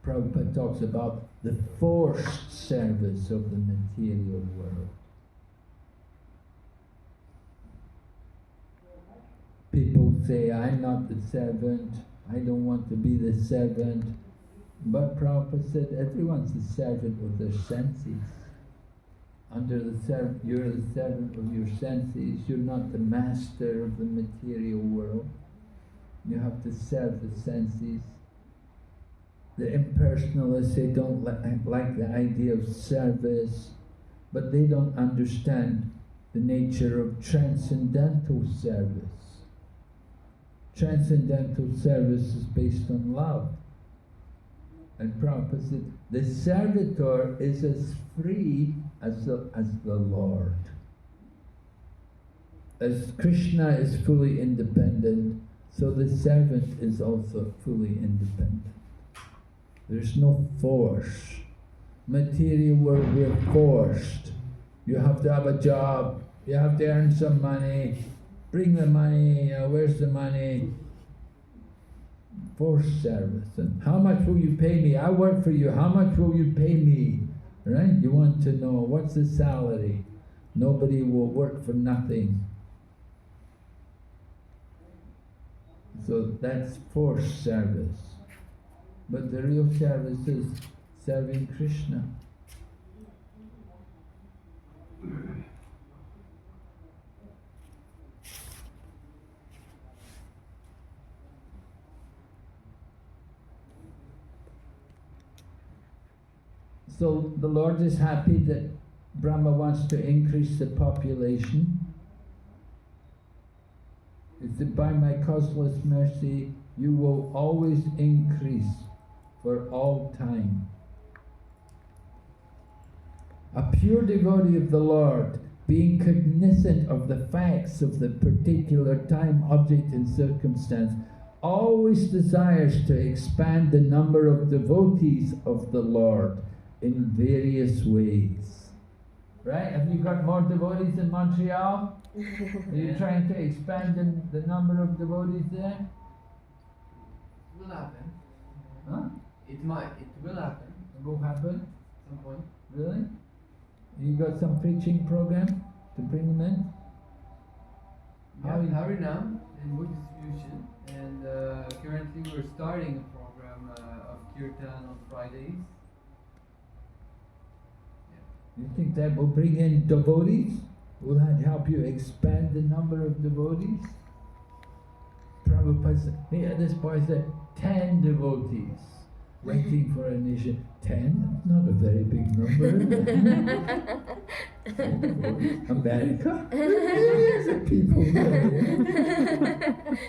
[SPEAKER 1] Prabhupada talks about the forced service of the material world. People say, I'm not the servant, I don't want to be the servant. But Prabhupada said, everyone's the servant of their senses. You're the servant of your senses, you're not the master of the material world. You have to serve the senses. The impersonalists, they don't like the idea of service, but they don't understand the nature of transcendental service. Transcendental service is based on love. And Prabhupada said, the servitor is as free as the Lord. As Krishna is fully independent, so the servant is also fully independent. There's no force. Material world, we're forced. You have to have a job, you have to earn some money, bring the money, where's the money? Forced service. And how much will you pay me? I work for you, how much will you pay me? Right? You want to know, what's the salary? Nobody will work for nothing. So that's forced service. But the real service is serving Krishna. So the Lord is happy that Brahma wants to increase the population. He said, by my causeless mercy, you will always increase for all time. A pure devotee of the Lord, being cognizant of the facts of the particular time, object and circumstance, always desires to expand the number of devotees of the Lord in various ways. Right? Have you got more devotees in Montreal? Are you trying to expand the number of devotees there?
[SPEAKER 3] It will happen.
[SPEAKER 1] Huh?
[SPEAKER 3] It will happen.
[SPEAKER 1] It will happen?
[SPEAKER 3] At some point.
[SPEAKER 1] Really? You got some preaching program to bring them in?
[SPEAKER 3] We have Harinam and book distribution, and currently we're starting a program of Kirtan on Fridays.
[SPEAKER 1] You think that will bring in devotees? Will that help you expand the number of devotees? Prabhupada said, yeah, this boy said 10 devotees waiting for initiation. 10? Not a very big number. America? Millions of people there.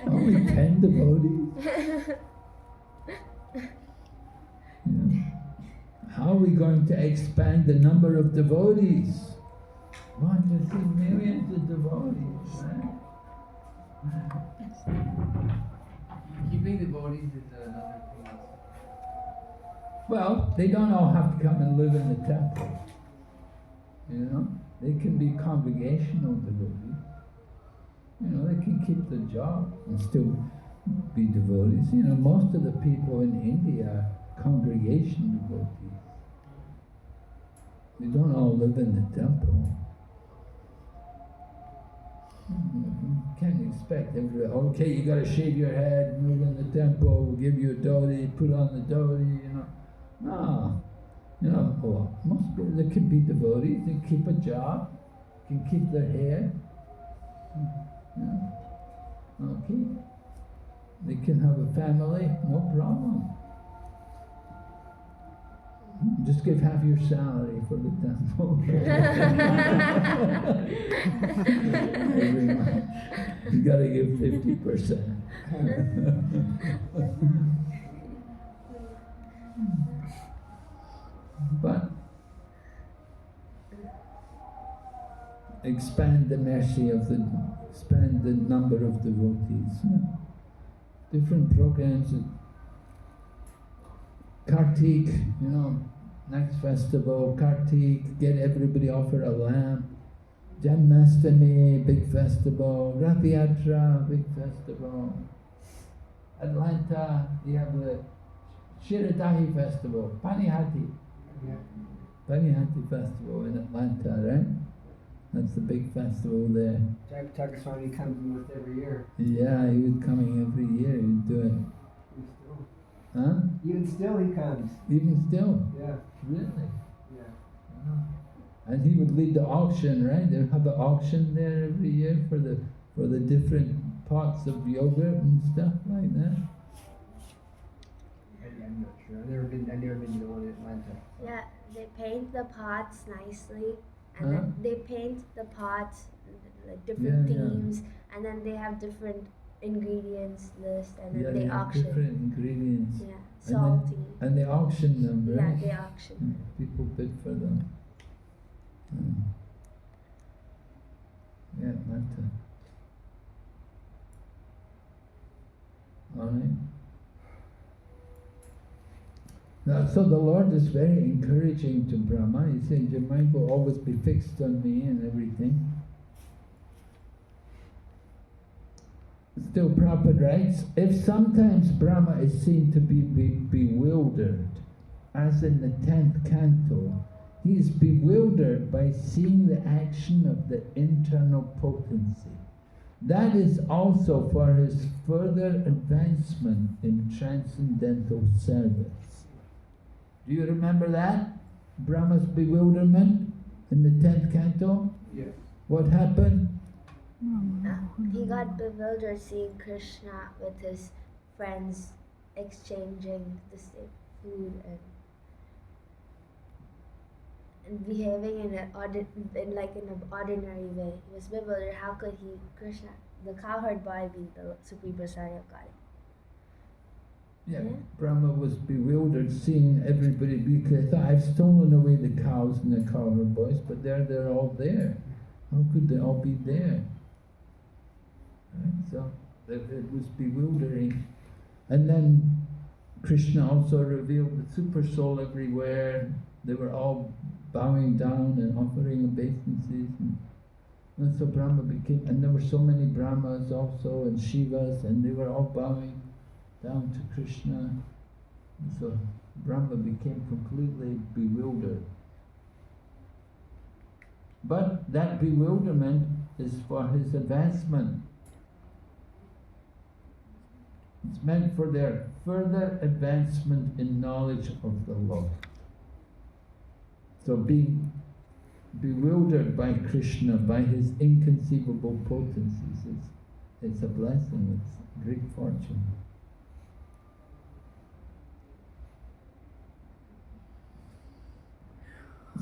[SPEAKER 1] Only 10 devotees? Yeah. How are we going to expand the number of devotees? We want to see millions of devotees, right?
[SPEAKER 3] Keeping devotees is another thing.
[SPEAKER 1] Well, they don't all have to come and live in the temple. You know, they can be congregational devotees. You know, they can keep the job and still be devotees. You know, most of the people in India are congregation devotees. They don't all live in the temple. You can't expect everybody, okay, you gotta shave your head, move in the temple, we'll give you a dhoti, put on the dhoti, you know. No. You know, well, most people, they can be devotees, they keep a job, can keep their hair. Yeah. Okay. They can have a family, no problem. Just give half your salary for the temple. Every month. You gotta give 50%. But expand the mercy of expand the number of devotees. Different programs. Kartik, next festival, Kartik, get everybody offer a lamp. Janmastami, big festival. Rath Yatra, big festival. Atlanta, you have the Shiradahi festival, Panihati.
[SPEAKER 2] Yeah.
[SPEAKER 1] Panihati festival in Atlanta, right? That's the big festival there.
[SPEAKER 2] Jayapataka Swami comes almost every year.
[SPEAKER 1] Yeah, he was coming every year, he would do it. Huh?
[SPEAKER 2] Even still he comes.
[SPEAKER 1] Even still?
[SPEAKER 2] Yeah.
[SPEAKER 1] Really?
[SPEAKER 2] Yeah.
[SPEAKER 1] Wow. And he would lead the auction, right? They would have an auction there every year for the different pots of yogurt and stuff like that.
[SPEAKER 2] I'm not sure. I've never been to the one in Atlanta.
[SPEAKER 4] Yeah, they paint the pots nicely, and then they paint the pots like different themes, and then they have different ingredients list, and then they auction.
[SPEAKER 1] Different ingredients.
[SPEAKER 4] Yeah, salty.
[SPEAKER 1] And they auction them, right?
[SPEAKER 4] Yeah, they auction.
[SPEAKER 1] People bid for them. Yeah, Atlanta. All right. Now, so the Lord is very encouraging to Brahma. He said, your mind will always be fixed on me and everything. Still, Prabhupada writes, if sometimes Brahma is seen to be bewildered, as in the 10th canto, he is bewildered by seeing the action of the internal potency. That is also for his further advancement in transcendental service. Do you remember that? Brahma's bewilderment in the 10th canto?
[SPEAKER 2] Yes.
[SPEAKER 1] What happened?
[SPEAKER 4] He got bewildered seeing Krishna with his friends exchanging the same food and behaving in an ordinary way. He was bewildered. How could Krishna, the cowherd boy, be the supreme personality of God?
[SPEAKER 1] Yeah, Brahma was bewildered seeing everybody because he thought, I've stolen away the cows and the cowherd boys, but they're all there. How could they all be there? Right? So it was bewildering. And then Krishna also revealed the super soul everywhere. They were all bowing down and offering obeisances. And so Brahma became, and there were so many Brahmas also and Shivas, and they were all bowing down to Krishna. And so Brahma became completely bewildered. But that bewilderment is for his advancement. It's meant for their further advancement in knowledge of the Lord. So being bewildered by Krishna, by his inconceivable potencies, it's a blessing, it's great fortune.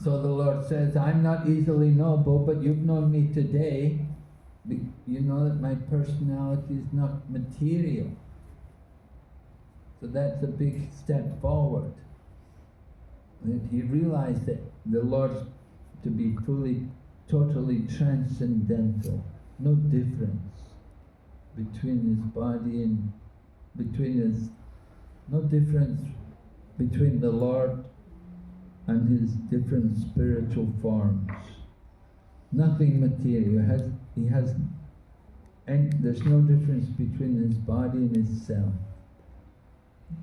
[SPEAKER 1] So the Lord says, I'm not easily knowable, but you've known me today. You know that my personality is not material. So that's a big step forward. He realized that the Lord to be totally transcendental. No difference between his body and no difference between the Lord and his different spiritual forms. Nothing material. And there's no difference between his body and his self.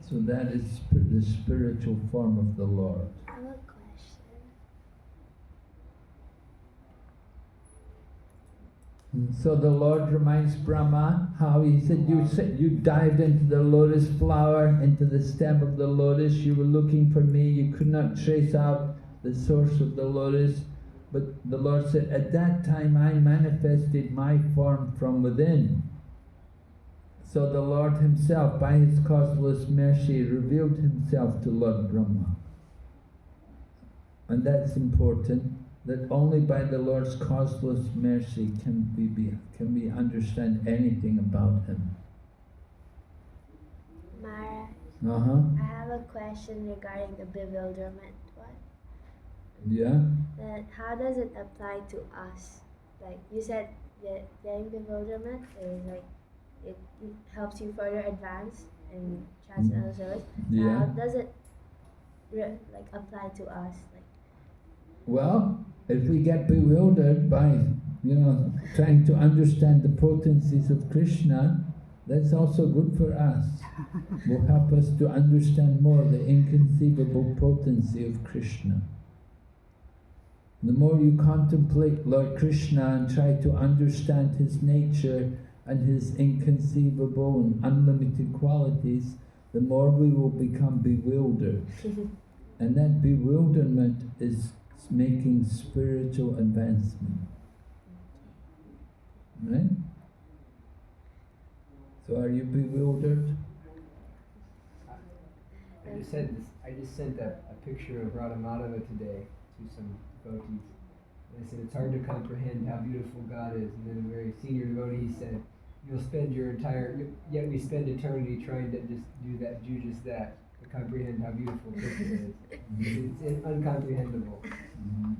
[SPEAKER 1] So that is the spiritual form of the Lord.
[SPEAKER 4] I have a question.
[SPEAKER 1] So the Lord reminds Brahma how he said, you dived into the lotus flower, into the stem of the lotus, you were looking for me, you could not trace out the source of the lotus. But the Lord said, at that time I manifested my form from within. So the Lord himself, by his causeless mercy, revealed himself to Lord Brahma. and that's important, that only by the Lord's causeless mercy can we understand anything about Him.
[SPEAKER 4] Mara, I have a question regarding the bewilderment one.
[SPEAKER 1] Yeah?
[SPEAKER 4] That how does it apply to us? Like you said, getting bewilderment is like it helps you further advance in transcendental service.
[SPEAKER 1] Yeah.
[SPEAKER 4] How does it like apply to us? Like,
[SPEAKER 1] well, if we get bewildered by, trying to understand the potencies of Krishna, that's also good for us. Will help us to understand more the inconceivable potency of Krishna. The more you contemplate Lord Krishna and try to understand His nature and His inconceivable and unlimited qualities, the more we will become bewildered. And that bewilderment is making spiritual advancement. Right? So are you bewildered?
[SPEAKER 2] I just sent a picture of Radhamadava today to some devotees. And I said, it's hard to comprehend how beautiful God is. And then a very senior devotee said, yet we spend eternity trying to do just that, to comprehend how beautiful Krishna is. It's uncomprehendable.
[SPEAKER 1] Mm-hmm.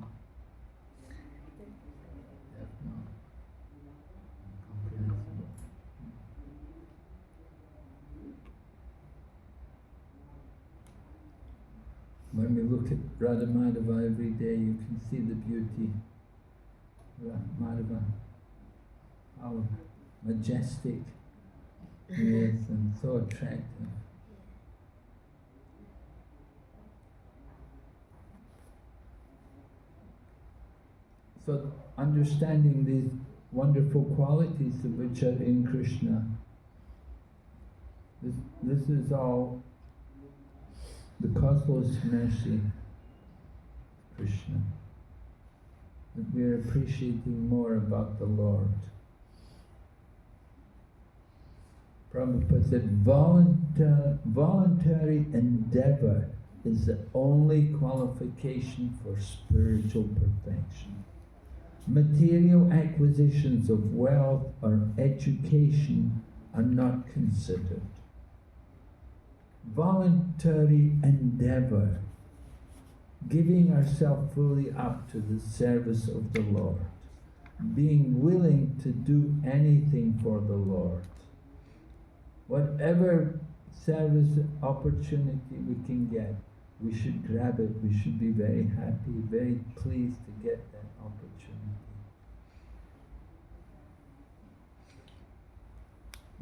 [SPEAKER 1] When we look at Radha Madhava every day, you can see the beauty. Radha Madhava, how majestic he is and so attractive. So understanding these wonderful qualities which are in Krishna, this is all the causeless mercy of Krishna. That we are appreciating more about the Lord. Prabhupada said, voluntary endeavor is the only qualification for spiritual perfection. Material acquisitions of wealth or education are not considered. Voluntary endeavor, giving ourselves fully up to the service of the Lord, being willing to do anything for the Lord. Whatever service opportunity we can get, we should grab it. We should be very happy, very pleased to get that opportunity.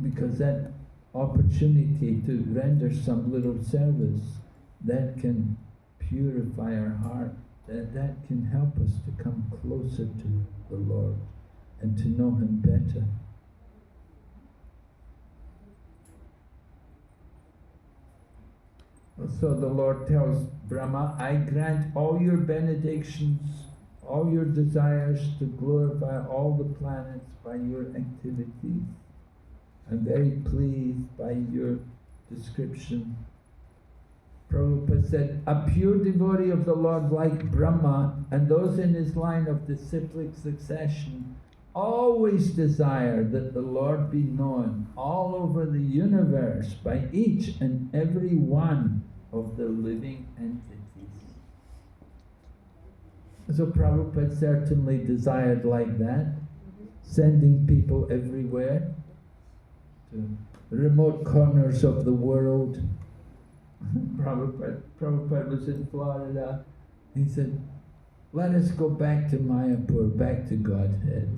[SPEAKER 1] Because that opportunity to render some little service, that can purify our heart, that can help us to come closer to the Lord and to know Him better. So the Lord tells Brahma, I grant all your benedictions, all your desires to glorify all the planets by your activities. I'm very pleased by your description. Prabhupada said, a pure devotee of the Lord like Brahma and those in his line of disciplic succession always desire that the Lord be known all over the universe by each and every one of the living entities. So Prabhupada certainly desired like that, sending people everywhere to remote corners of the world. Prabhupada was in Florida. He said, let us go back to Mayapur, back to Godhead.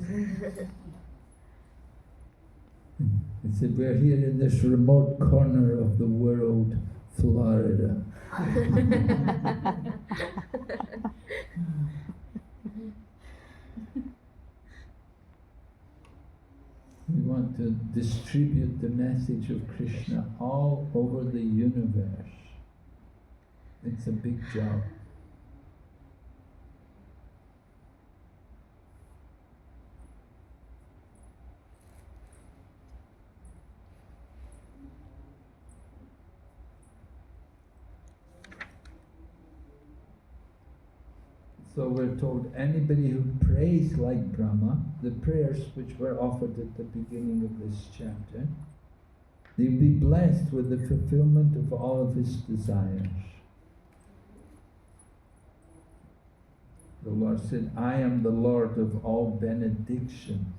[SPEAKER 1] He said, we're here in this remote corner of the world, Florida. We want to distribute the message of Krishna all over the universe. It's a big job. So we're told anybody who prays like Brahma, the prayers which were offered at the beginning of this chapter, they'll be blessed with the fulfillment of all of his desires. The Lord said, I am the Lord of all benediction.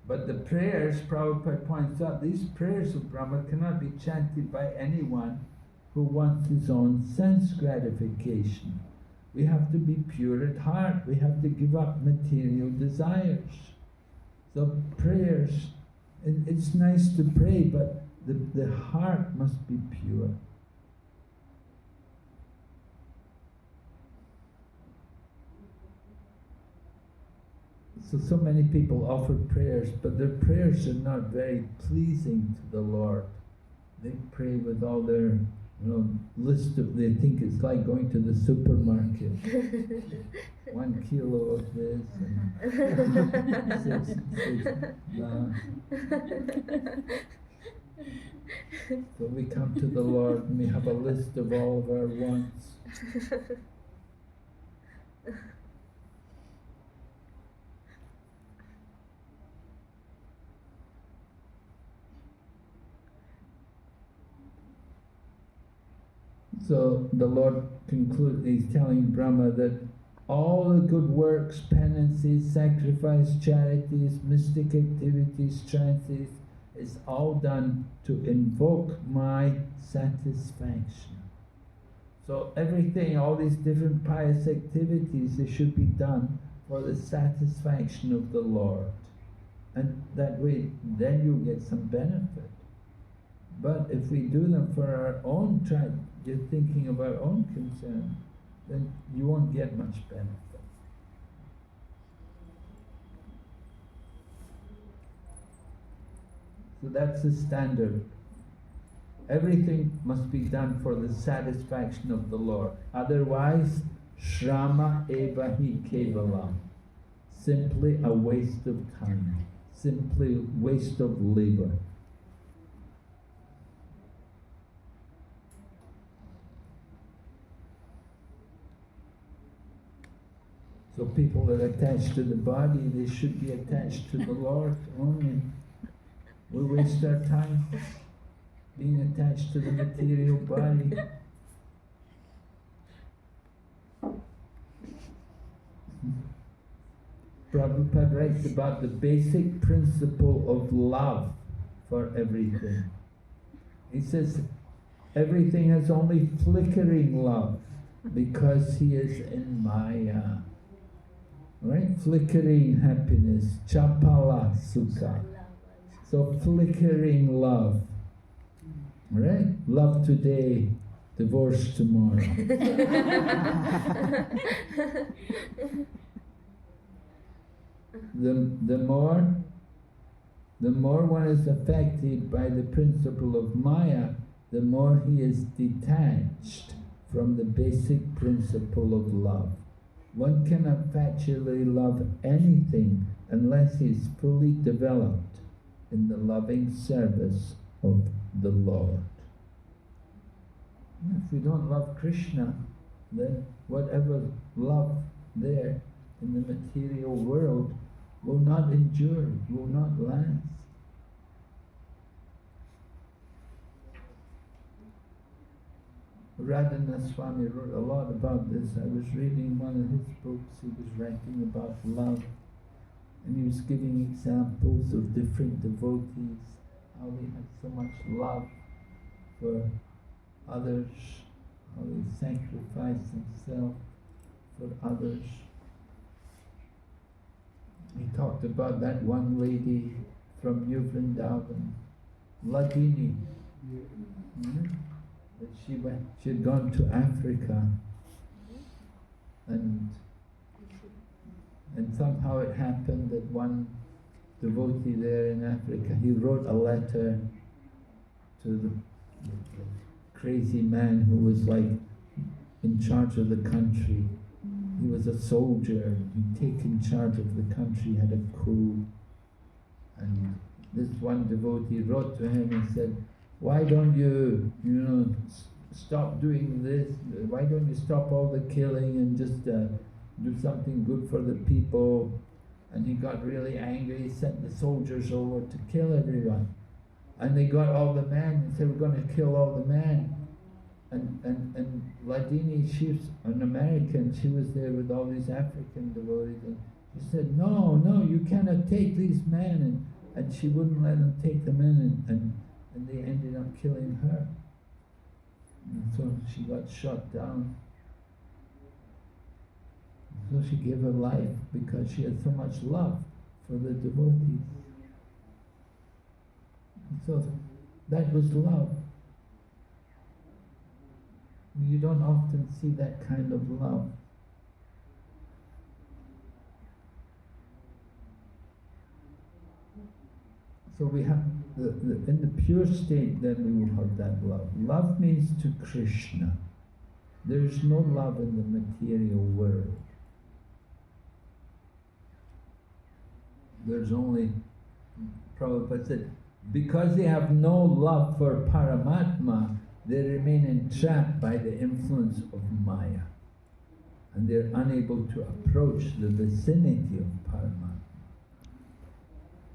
[SPEAKER 1] But the prayers, Prabhupada points out, these prayers of Brahma cannot be chanted by anyone who wants his own sense gratification. We have to be pure at heart. We have to give up material desires. So prayers, it's nice to pray, but the heart must be pure. So many people offer prayers, but their prayers are not very pleasing to the Lord. They pray with all their list of, they think it's like going to the supermarket. 1 kilo of this and six that. So we come to the Lord and we have a list of all of our wants. So the Lord concludes, he's telling Brahma that all the good works, penances, sacrifice, charities, mystic activities, trances, is all done to invoke my satisfaction. So everything, all these different pious activities, they should be done for the satisfaction of the Lord. And that way, then you'll get some benefit. But if we do them for our own you're thinking of our own concern, then you won't get much benefit. So that's the standard. Everything must be done for the satisfaction of the Lord. Otherwise, shrama eva hi kevalam. Simply a waste of time. Simply waste of labor. So people that are attached to the body, they should be attached to the Lord only. We waste our time being attached to the material body. Prabhupada writes about the basic principle of love for everything. He says, everything has only flickering love because he is in Maya. Right? Flickering happiness, chapala sukha. So flickering love. Right? Love today, divorce tomorrow. The more one is affected by the principle of Maya, the more he is detached from the basic principle of love. One cannot factually love anything unless he is fully developed in the loving service of the Lord. If we don't love Krishna, then whatever love there in the material world will not endure, will not last. Radhanath Swami wrote a lot about this. I was reading one of his books. He was writing about love, and he was giving examples of different devotees, how they had so much love for others, how they sacrificed themselves for others. He talked about that one lady from New Vrindavan, Ladini. She had gone to Africa, and somehow it happened that one devotee there in Africa, he wrote a letter to the crazy man who was like in charge of the country. He was a soldier, he'd taken charge of the country, had a coup, and this one devotee wrote to him and said, why don't you, stop doing this? Why don't you stop all the killing and just do something good for the people? And he got really angry. He sent the soldiers over to kill everyone. And they got all the men and said, we're going to kill all the men. And Ladini, she was an American, she was there with all these African devotees, and she said, no, you cannot take these men, and she wouldn't let them take them in, and they ended up killing her. And so she got shot down. So she gave her life because she had so much love for the devotees. And so that was love. You don't often see that kind of love. So we have, in the pure state, then we will have that love. Love means to Krishna. There is no love in the material world. There's only, Prabhupada said, because they have no love for Paramatma, they remain entrapped by the influence of Maya. And they're unable to approach the vicinity of Paramatma.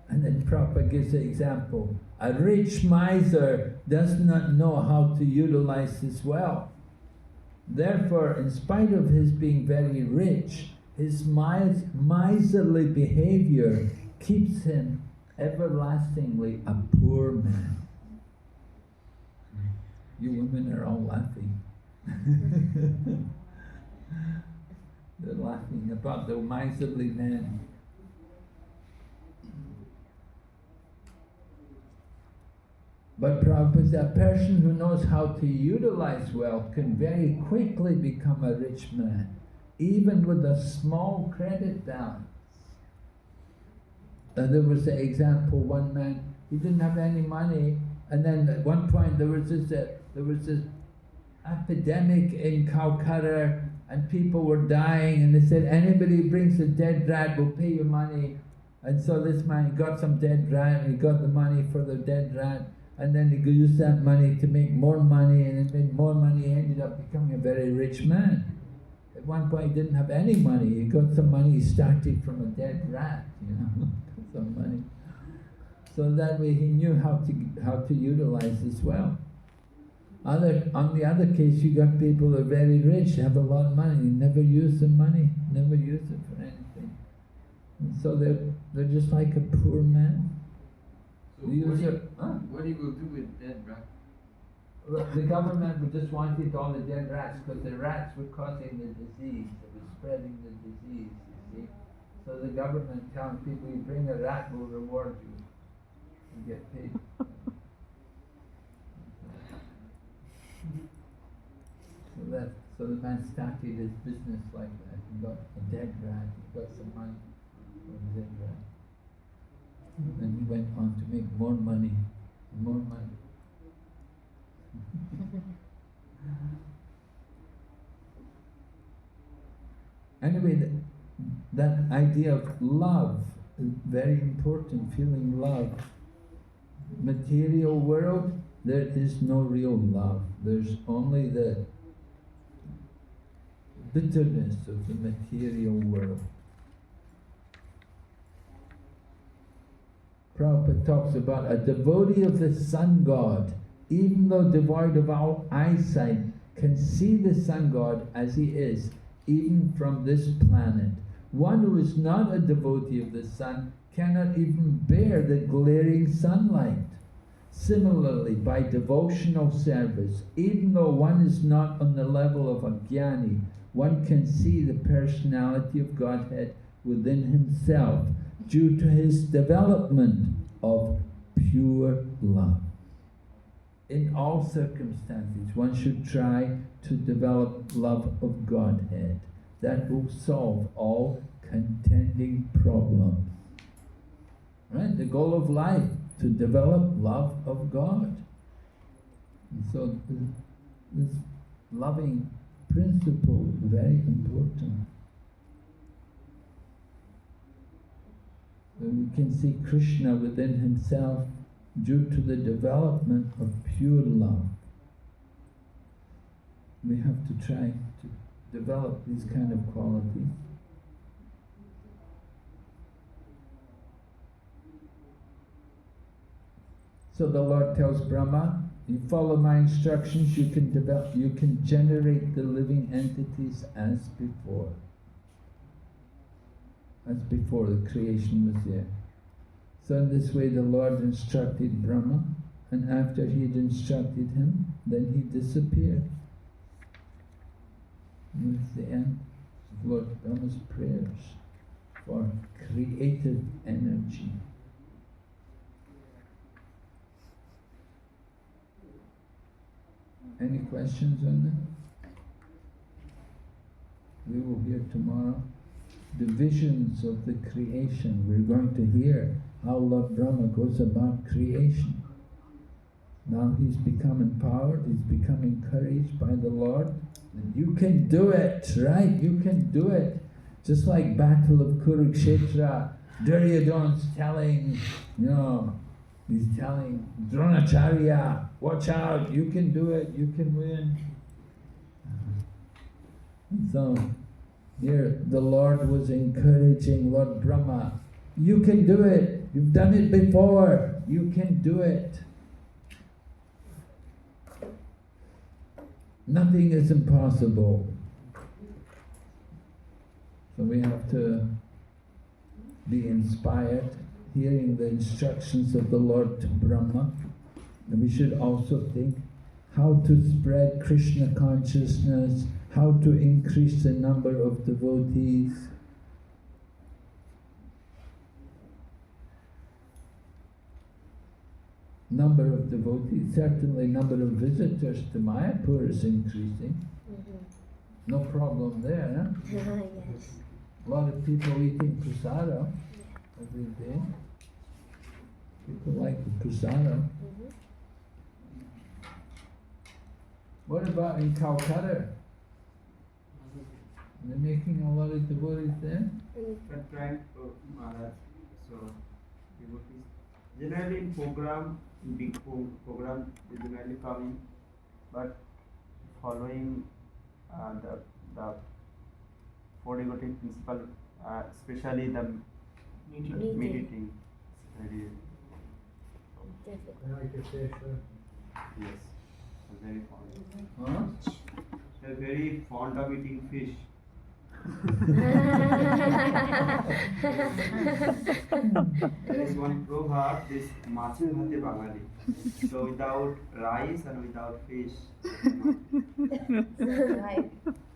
[SPEAKER 1] And then Prabhupada gives an example. A rich miser does not know how to utilize his wealth. Therefore, in spite of his being very rich, his miserly behavior keeps him everlastingly a poor man. You women are all laughing. They're laughing about the miserly man. But Prabhupada said, a person who knows how to utilize wealth can very quickly become a rich man, even with a small credit balance. There was an example, one man, he didn't have any money, and then at one point there was this epidemic in Calcutta, and people were dying, and they said, anybody who brings a dead rat will pay you money. And so this man got some dead rat, and he got the money for the dead rat, and then he used that money to make more money, and he made more money. He ended up becoming a very rich man. At one point he didn't have any money. He got some money, he started from a dead rat, got some money. So that way he knew how to utilize his wealth. On the other case, you got people who are very rich, have a lot of money, never use the money, never use it for anything. And so they're just like a poor man.
[SPEAKER 3] So what he will do with dead rats?
[SPEAKER 1] The government would just wanted all the dead rats because the rats were causing the disease. It was spreading the disease, you see. So the government telling people, you bring a rat, we'll reward you. You get paid. So the man started his business like that. He got a dead rat, he got some money from a dead rat. And he went on to make more money, more money. Anyway, that idea of love is very important, feeling love. Material world, there is no real love. There's only the bitterness of the material world. Prabhupada talks about a devotee of the sun god, even though devoid of all eyesight, can see the sun god as he is, even from this planet. One who is not a devotee of the sun cannot even bear the glaring sunlight. Similarly, by devotional service, even though one is not on the level of a jnani, one can see the personality of Godhead within himself due to his development of pure love. In all circumstances, one should try to develop love of Godhead. That will solve all contending problems. Right? The goal of life, to develop love of God. And so this loving principle is very important. And we can see Krishna within himself due to the development of pure love. we have to try to develop these kind of qualities. So the Lord tells Brahma, you follow my instructions, you can develop, you can generate the living entities as before. As before the creation was there. So in this way the Lord instructed Brahma, and after he had instructed him, then he disappeared. And it's the end of Lord Brahma's prayers for creative energy. Any questions on that? We will hear tomorrow the visions of the creation. We're going to hear how Lord Brahma goes about creation. Now he's become empowered, he's become encouraged by the Lord. And you can do it, right? You can do it. Just like Battle of Kurukshetra, Duryodhana's telling, he's telling Dronacharya, watch out, you can do it, you can win. So here the Lord was encouraging Lord Brahma, you can do it, you've done it before, you can do it. Nothing is impossible. So we have to be inspired, hearing the instructions of the Lord to Brahma. And we should also think how to spread Krishna consciousness, how to increase the number of devotees. Number of devotees, certainly number of visitors to Mayapur is increasing. No problem there, huh?
[SPEAKER 4] Yes.
[SPEAKER 1] A lot of people eating prasada every day. People like the prasada. What about in Calcutta? They're making a lot of devotees there?
[SPEAKER 5] We're trying to Maharaj. So devotees generally in program, in big program, they generally coming, but following the four devotee principle, especially the meditating, very
[SPEAKER 4] Difficult.
[SPEAKER 2] I like your fish,
[SPEAKER 5] yes, very fond.
[SPEAKER 1] Huh?
[SPEAKER 5] They're very fond of eating fish. There is one proverb, this machu bhate bangali. So without rice and without fish.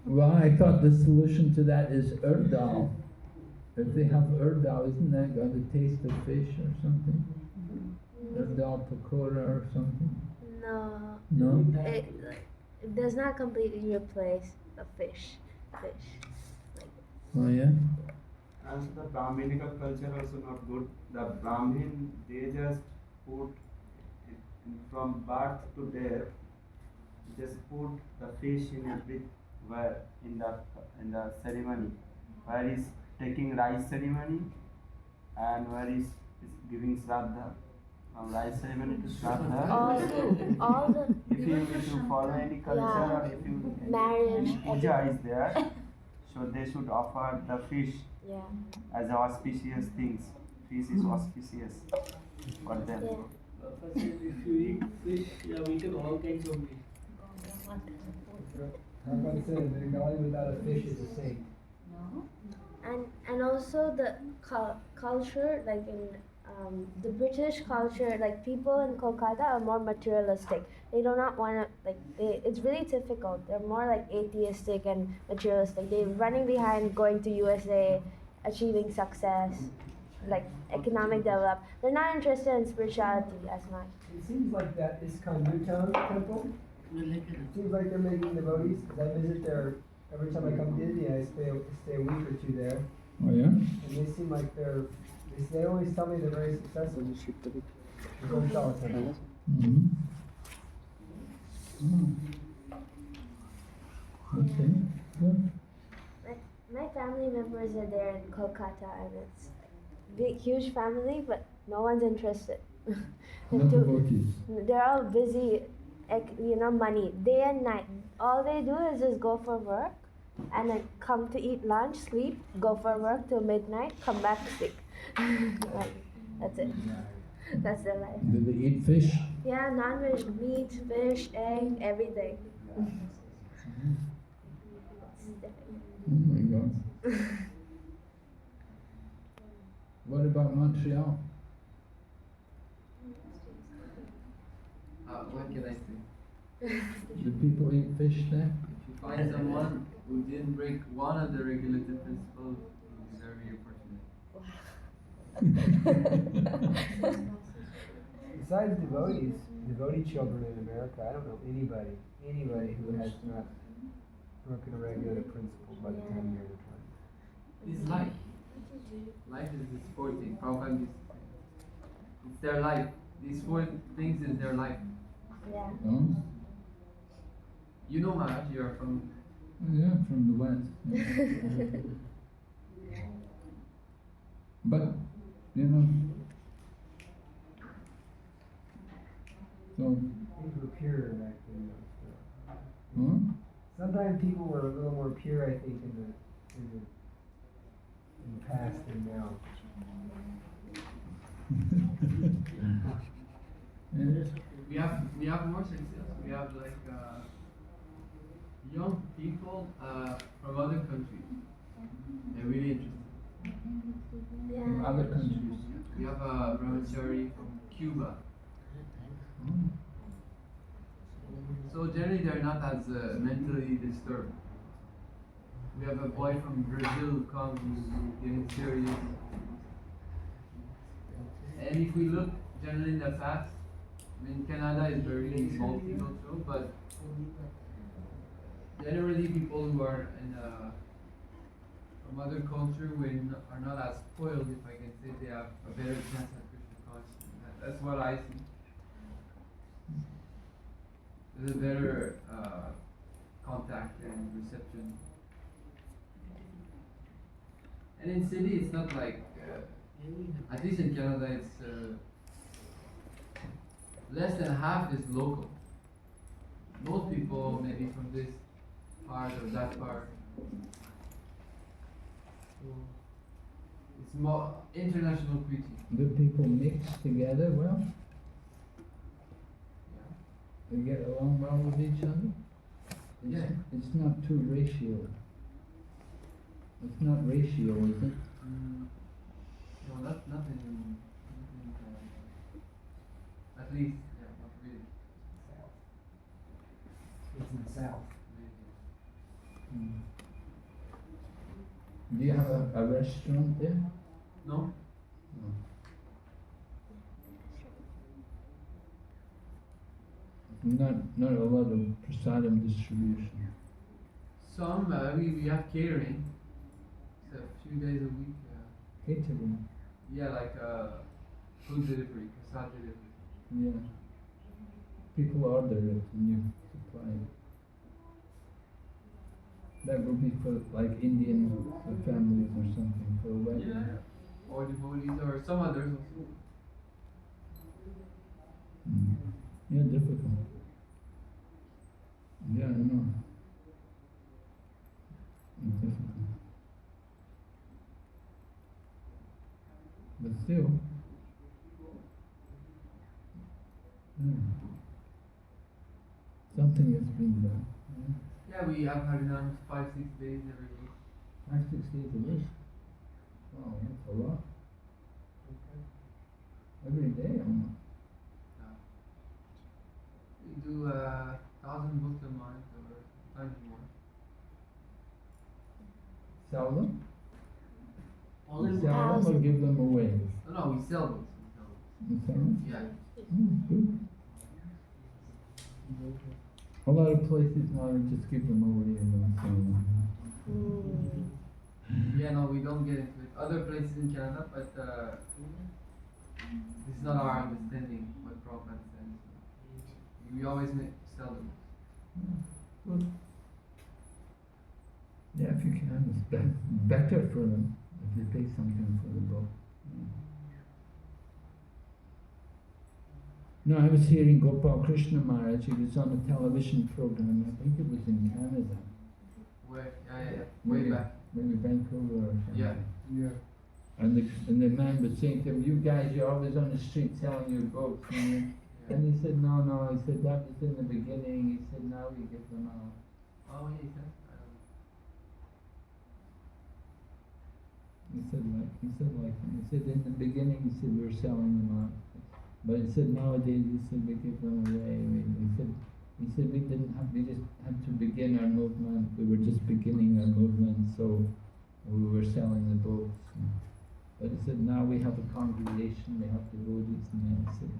[SPEAKER 1] Well, I thought the solution to that is urdal. If they have urdal, isn't that got a taste of fish or something? Urdal pakora or something?
[SPEAKER 4] No.
[SPEAKER 1] No?
[SPEAKER 4] It does not completely replace a fish.
[SPEAKER 1] Oh yeah?
[SPEAKER 5] And the Brahminical culture also not good. The Brahmin, they just put from birth to death, just put the fish in everywhere in the ceremony. Where is taking rice ceremony and where is giving shraddha. From rice ceremony to shraddha.
[SPEAKER 4] All the
[SPEAKER 5] If you follow any culture or if you
[SPEAKER 4] marriage,
[SPEAKER 5] any puja is there, so they should offer the fish as auspicious things. Fish is auspicious for them.
[SPEAKER 2] If you eat fish, you have eaten all kinds of meat. I'm about to say, the guy without a fish is a saint.
[SPEAKER 4] and also the culture, like in the British culture, like people in Kolkata are more materialistic. They do not want to, it's really difficult. They're more like atheistic and materialistic. They're running behind going to USA, achieving success, like economic development. They're not interested in spirituality as much.
[SPEAKER 2] It seems like that ISKCON Newtown temple. It seems like they're making devotees, because I visit there every time I come to India. I stay a week or two there.
[SPEAKER 1] Oh yeah?
[SPEAKER 2] And they seem like they always tell me they're very successful.
[SPEAKER 1] Mm-hmm. Okay, good.
[SPEAKER 4] My family members are there in Kolkata, and it's big, huge family, but no one's interested.
[SPEAKER 1] No devotees.
[SPEAKER 4] They're all busy money day and night. All they do is just go for work, and then come to eat lunch, sleep, go for work till midnight, come back, sleep. Like, that's it. That's their life.
[SPEAKER 1] Do they eat fish?
[SPEAKER 4] Yeah, non-veg, meat, fish, egg, everything.
[SPEAKER 1] Oh my God. What about Montreal?
[SPEAKER 3] What can I say?
[SPEAKER 1] Do people eat fish there?
[SPEAKER 3] If you find someone who didn't break one of the regulative principles, he's very fortunate.
[SPEAKER 2] Besides devotee children in America, I don't know anybody who has not broken a regulative principle by the time you're 20.
[SPEAKER 3] It's life. Life is this four thing. Prabhupada used to say. It's their life. These four things is their life.
[SPEAKER 4] Yeah.
[SPEAKER 1] Oh?
[SPEAKER 3] You know Maharaj, you are from...
[SPEAKER 1] Yeah, from the West. But, so,
[SPEAKER 2] Things were purer back then.
[SPEAKER 1] huh?
[SPEAKER 2] Sometimes people were a little more pure, I think, in the past than now.
[SPEAKER 1] Yeah.
[SPEAKER 3] We have more success. We have like young people from other countries. They're really interesting.
[SPEAKER 1] From other countries.
[SPEAKER 3] We have a brahmachari from Cuba. So generally they're not as mentally disturbed. We have a boy from Brazil who comes who's getting serious. And if we look generally in the past, I mean Canada is very multicultural, but generally people who are from other culture are not as spoiled, if I can say, they have a better chance at Krishna consciousness. That's what I see. There's a better contact and reception. And in city, it's not like, at least in Canada, it's less than half is local. Most people, maybe from this part or that part. It's more international preaching.
[SPEAKER 1] Do people mix together well? They get along well with each other?
[SPEAKER 3] Yeah.
[SPEAKER 1] It's not too ratio. It's not ratio, is it?
[SPEAKER 3] No, nothing. At least, yeah, not really.
[SPEAKER 2] It's in the South.
[SPEAKER 1] Do you have a restaurant there?
[SPEAKER 3] No?
[SPEAKER 1] No. Not a lot of prasadam distribution.
[SPEAKER 3] Some, we have catering. It's a few days a week.
[SPEAKER 1] Catering.
[SPEAKER 3] Yeah, like food delivery, prasad delivery.
[SPEAKER 1] Yeah. People order it and you supply it. That would be for like Indian families or something, for a wedding.
[SPEAKER 3] Yeah. Or devotees or some others also.
[SPEAKER 1] Yeah, difficult. Yeah, I know. It's difficult. But still, something has been done.
[SPEAKER 3] Yeah, we have Harinam 5-6 days every week.
[SPEAKER 1] 5-6 days a week. Wow, that's a lot. Every day almost.
[SPEAKER 3] We do 1,000 books a month or sometimes more.
[SPEAKER 1] Sell them?
[SPEAKER 3] Only
[SPEAKER 1] You sell them or give them away?
[SPEAKER 3] No, we sell books.
[SPEAKER 1] You sell them?
[SPEAKER 3] Yeah.
[SPEAKER 1] Good. A lot of places now they just give them away and don't sell them.
[SPEAKER 3] Yeah, no, we don't get into it. Other places in Canada, but this is not our understanding what Prabhupada says. We always sell them.
[SPEAKER 1] Good. Yeah, if you can, it's better for them if they pay something for the book. No, I was hearing Gopal Krishna Maharaj. He was on a television program. I think it was in Canada.
[SPEAKER 3] Where? Yeah. Way
[SPEAKER 1] Maybe-
[SPEAKER 3] back.
[SPEAKER 1] Maybe Vancouver or something.
[SPEAKER 3] Yeah.
[SPEAKER 2] Yeah.
[SPEAKER 1] And the man was saying to him, "You guys, you're always on the street selling your books." And he said, "No, no." He said, "That was in the beginning." He said, "Now we give them out."
[SPEAKER 3] Oh, he said.
[SPEAKER 1] He said, in the beginning, he said, we were selling them out. But he said, nowadays, he said, we give them away. He said, we just had to begin our movement. We were just beginning our movement, so we were selling the books. But he said, now we have a congregation, we have devotees, and he said,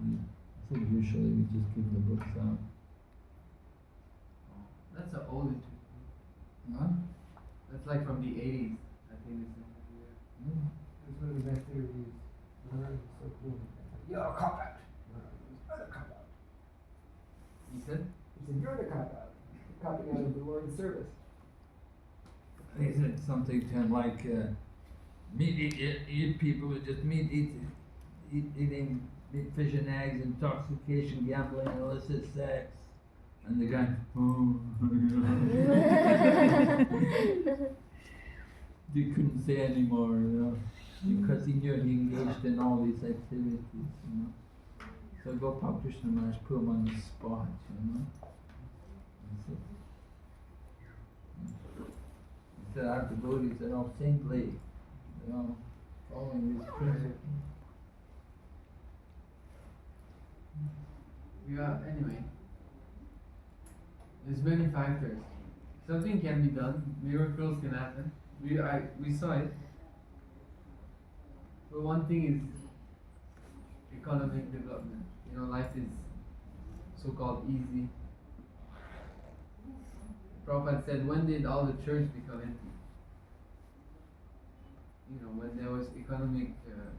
[SPEAKER 1] usually we just give the books out.
[SPEAKER 3] That's an old interview.
[SPEAKER 1] Huh?
[SPEAKER 3] That's like from the 80s. I think this is.
[SPEAKER 2] It was one of the best interviews. Maharaj was so cool. You're a cop out. Maharaj was, you're the cop out.
[SPEAKER 3] He said?
[SPEAKER 2] He said, you're the cop out. You're copping out of the Lord's service.
[SPEAKER 1] He said something to him like, eat people who just eating meat, fish and eggs, intoxication, gambling, illicit sex. And the guy, he couldn't say anymore, because he knew he engaged in all these activities, So Gopal Krishna Maharaj put him on the spot, He said, our devotees are all saintly, following these principles.
[SPEAKER 3] Yeah, anyway. There's many factors. Something can be done, miracles can happen. We saw it. But one thing is economic development. Life is so-called easy. Prabhupada said, when did all the church become empty? When there was economic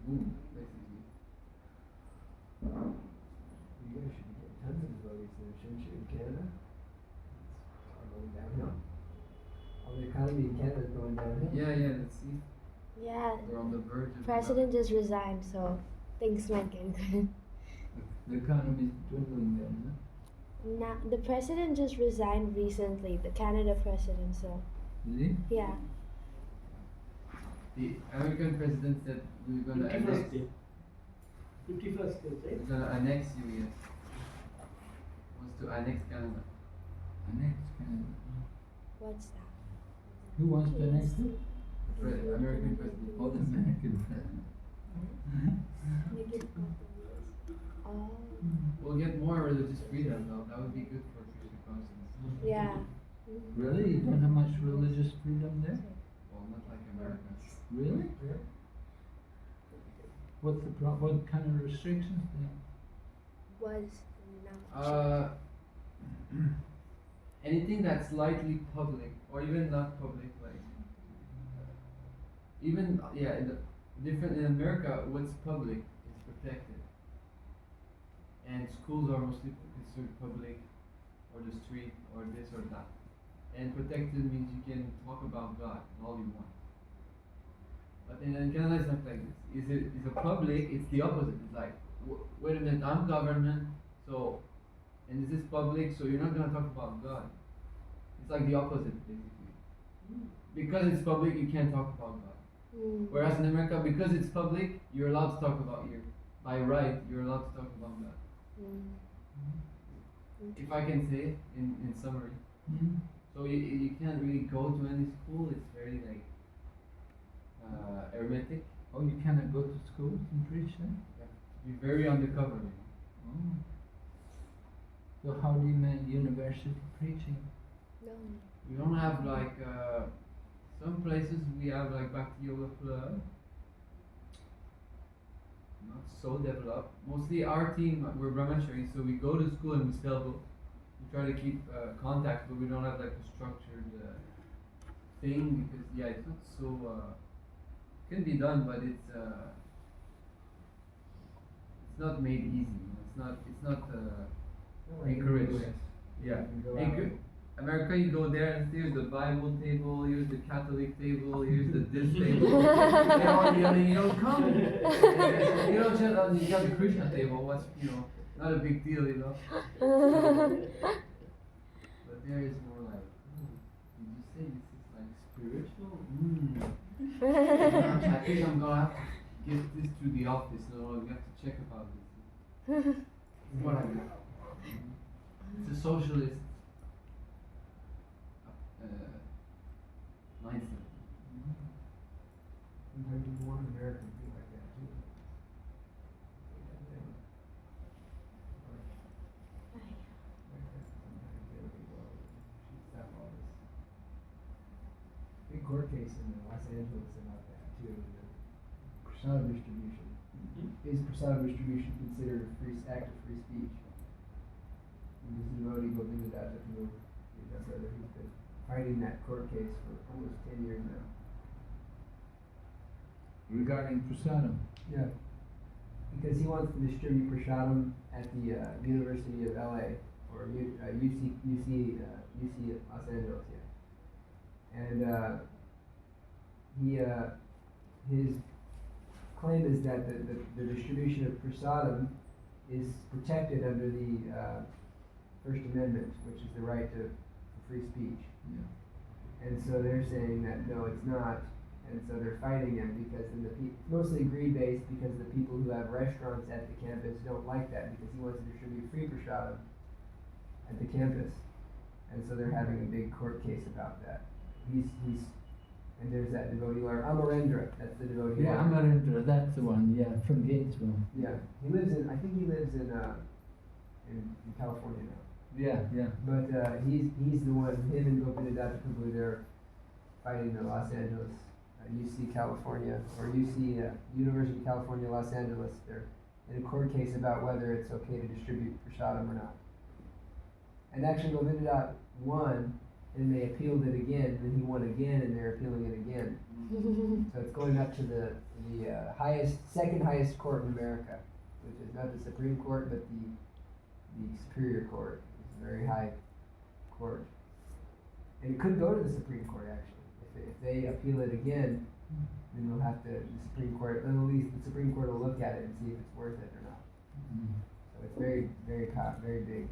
[SPEAKER 3] boom, basically.
[SPEAKER 2] You guys should get tons of devotees there, shouldn't you, in Canada? It's all going downhill. All the economy in Canada is going downhill.
[SPEAKER 3] Yeah, let's see.
[SPEAKER 4] Yeah,
[SPEAKER 3] We're on the verge of
[SPEAKER 4] president just resigned, so things might get good.
[SPEAKER 1] The economy is dwindling then,
[SPEAKER 4] Now, the president just resigned recently, the Canada president, so
[SPEAKER 1] Did he?
[SPEAKER 4] yeah.
[SPEAKER 3] The American president said we were going to
[SPEAKER 6] 51st
[SPEAKER 3] annex.
[SPEAKER 6] day. 51st day, right?
[SPEAKER 3] We're going to annex US. Wants to annex Canada.
[SPEAKER 1] Next Canada.
[SPEAKER 4] What's that?
[SPEAKER 1] Who wants the next?
[SPEAKER 3] American president.
[SPEAKER 1] Oh, the American president.
[SPEAKER 4] Oh,
[SPEAKER 3] We'll get more religious freedom though. That would be good for Krishna consciousness.
[SPEAKER 4] yeah.
[SPEAKER 1] Really? You don't have much religious freedom there?
[SPEAKER 3] Well, not like America.
[SPEAKER 1] Really? What's the what kind of restrictions there?
[SPEAKER 4] Was now.
[SPEAKER 3] Anything that's slightly public or even not public, like even in America, what's public is protected, and schools are mostly considered public, or the street, or this or that. And protected means you can talk about God all you want. But in Canada, it's not like this. Is a public? It's the opposite. It's like, wait a minute, I'm government, so, and this is public, so you're not gonna talk about God. It's like the opposite, basically. Because it's public, you can't talk about God. Whereas in America, because it's public, you're allowed to talk about by right, you're allowed to talk about God. If I can say in summary. So you can't really go to any school. It's very like hermetic.
[SPEAKER 1] Oh, you cannot go to schools and preach then?
[SPEAKER 3] Be very undercover.
[SPEAKER 1] Oh. So how do you make university preaching?
[SPEAKER 4] No.
[SPEAKER 3] We don't have like some places we have like Bhakti Yoga Club. Not so developed. Mostly our team, we're Brahmachari, so we go to school and we sell books. We try to keep contact, but we don't have like a structured thing because it's not so. Can be done, but it's not made easy. It's not encouraged. Yeah. America, you go there and here's the Bible table, here's the Catholic table, here's the this table. You don't come. You don't just you have the Krishna table. What's not a big deal, you know. But there is more like, did you say this is like spiritual? I think I'm gonna have to get this to the office, so we have to check about this. What I do. It's a socialist mindset.
[SPEAKER 2] Sometimes you want America to be like that too. Big court case in Los Angeles about that too. The prasada distribution. Is prasada distribution considered a act of free speech? And this devotee Govinda who my brother, he's been fighting that court case for almost 10 years now.
[SPEAKER 1] Regarding prasadam.
[SPEAKER 2] Yeah. Because he wants to distribute prasadam at the University of LA or UC Los Angeles, yeah. And his claim is that the distribution of prasadam is protected under the First Amendment, which is the right to free speech.
[SPEAKER 1] Yeah.
[SPEAKER 2] And so they're saying that no, it's not. And so they're fighting him because then it's mostly greed-based because the people who have restaurants at the campus don't like that because he wants to distribute free prasadam at the campus. And so they're having a big court case about that. And there's that devotee lawyer, Amarendra, that's the devotee
[SPEAKER 1] Yeah,
[SPEAKER 2] lawyer.
[SPEAKER 1] Amarendra, that's the one, yeah, from Gainesville.
[SPEAKER 2] Yeah, I think he lives in California now.
[SPEAKER 1] Yeah, yeah.
[SPEAKER 2] But he's the one, him and Govinda Prabhu, they're fighting the Los Angeles, UC California, or UC, University of California, Los Angeles. They're in a court case about whether it's okay to distribute prasadam or not. And actually Govinda won, and they appealed it again, and then he won again, and they're appealing it again. So it's going up to the second highest court in America, which is not the Supreme Court, but the Superior Court. It's a very high court. And it could go to the Supreme Court, actually. If they appeal it again, then they'll have to, the Supreme Court, at least the Supreme Court will look at it and see if it's worth it or not. So it's very, very big.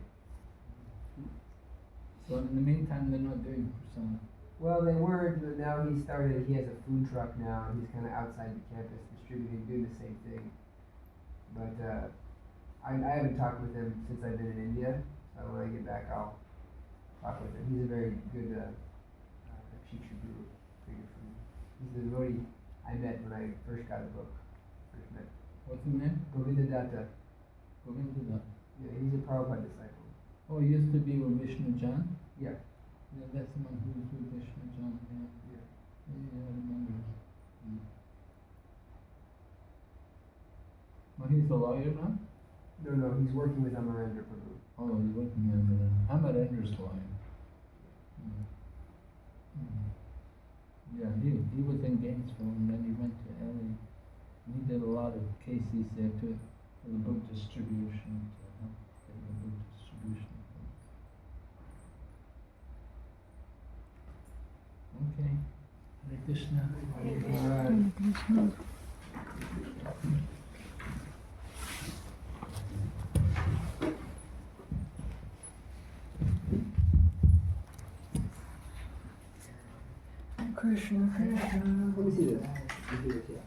[SPEAKER 1] So in the meantime, they're not doing prasadam.
[SPEAKER 2] Well, they weren't, but now he has a food truck now, and he's kind of outside the campus distributing, doing the same thing. But I haven't talked with him since I've been in India, so when I get back, I'll talk with him. He's a very good teacher guru figure for me. He's the devotee I met when I first got the book. First met.
[SPEAKER 1] What's his name?
[SPEAKER 2] Govinda Datta.
[SPEAKER 1] Govinda.
[SPEAKER 2] Yeah, he's a Prabhupada disciple.
[SPEAKER 1] Oh, he used to be with Vishnu Jan?
[SPEAKER 2] Yeah.
[SPEAKER 1] Yeah, that's the one who was with Vishnu Jan, yeah.
[SPEAKER 2] Yeah.
[SPEAKER 1] Yeah, I remember. Well, he's a lawyer now?
[SPEAKER 2] No, he's working with Amarendra Prabhu.
[SPEAKER 1] Oh, he's working with Amarendra's lawyer. Yeah, he was in Gainesville and then he went to LA. And he did a lot of cases there too, for the book distribution, to help get the book distribution. Okay. Hare Krishna.
[SPEAKER 2] Alright.
[SPEAKER 1] Krishna, Krishna.
[SPEAKER 2] Let me see this. Let me see this, yeah.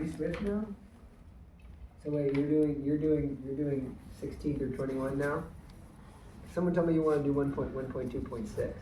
[SPEAKER 2] We switch now? So wait, you're doing 16 through 21 now? Someone tell me you want to do 1.1.2.6.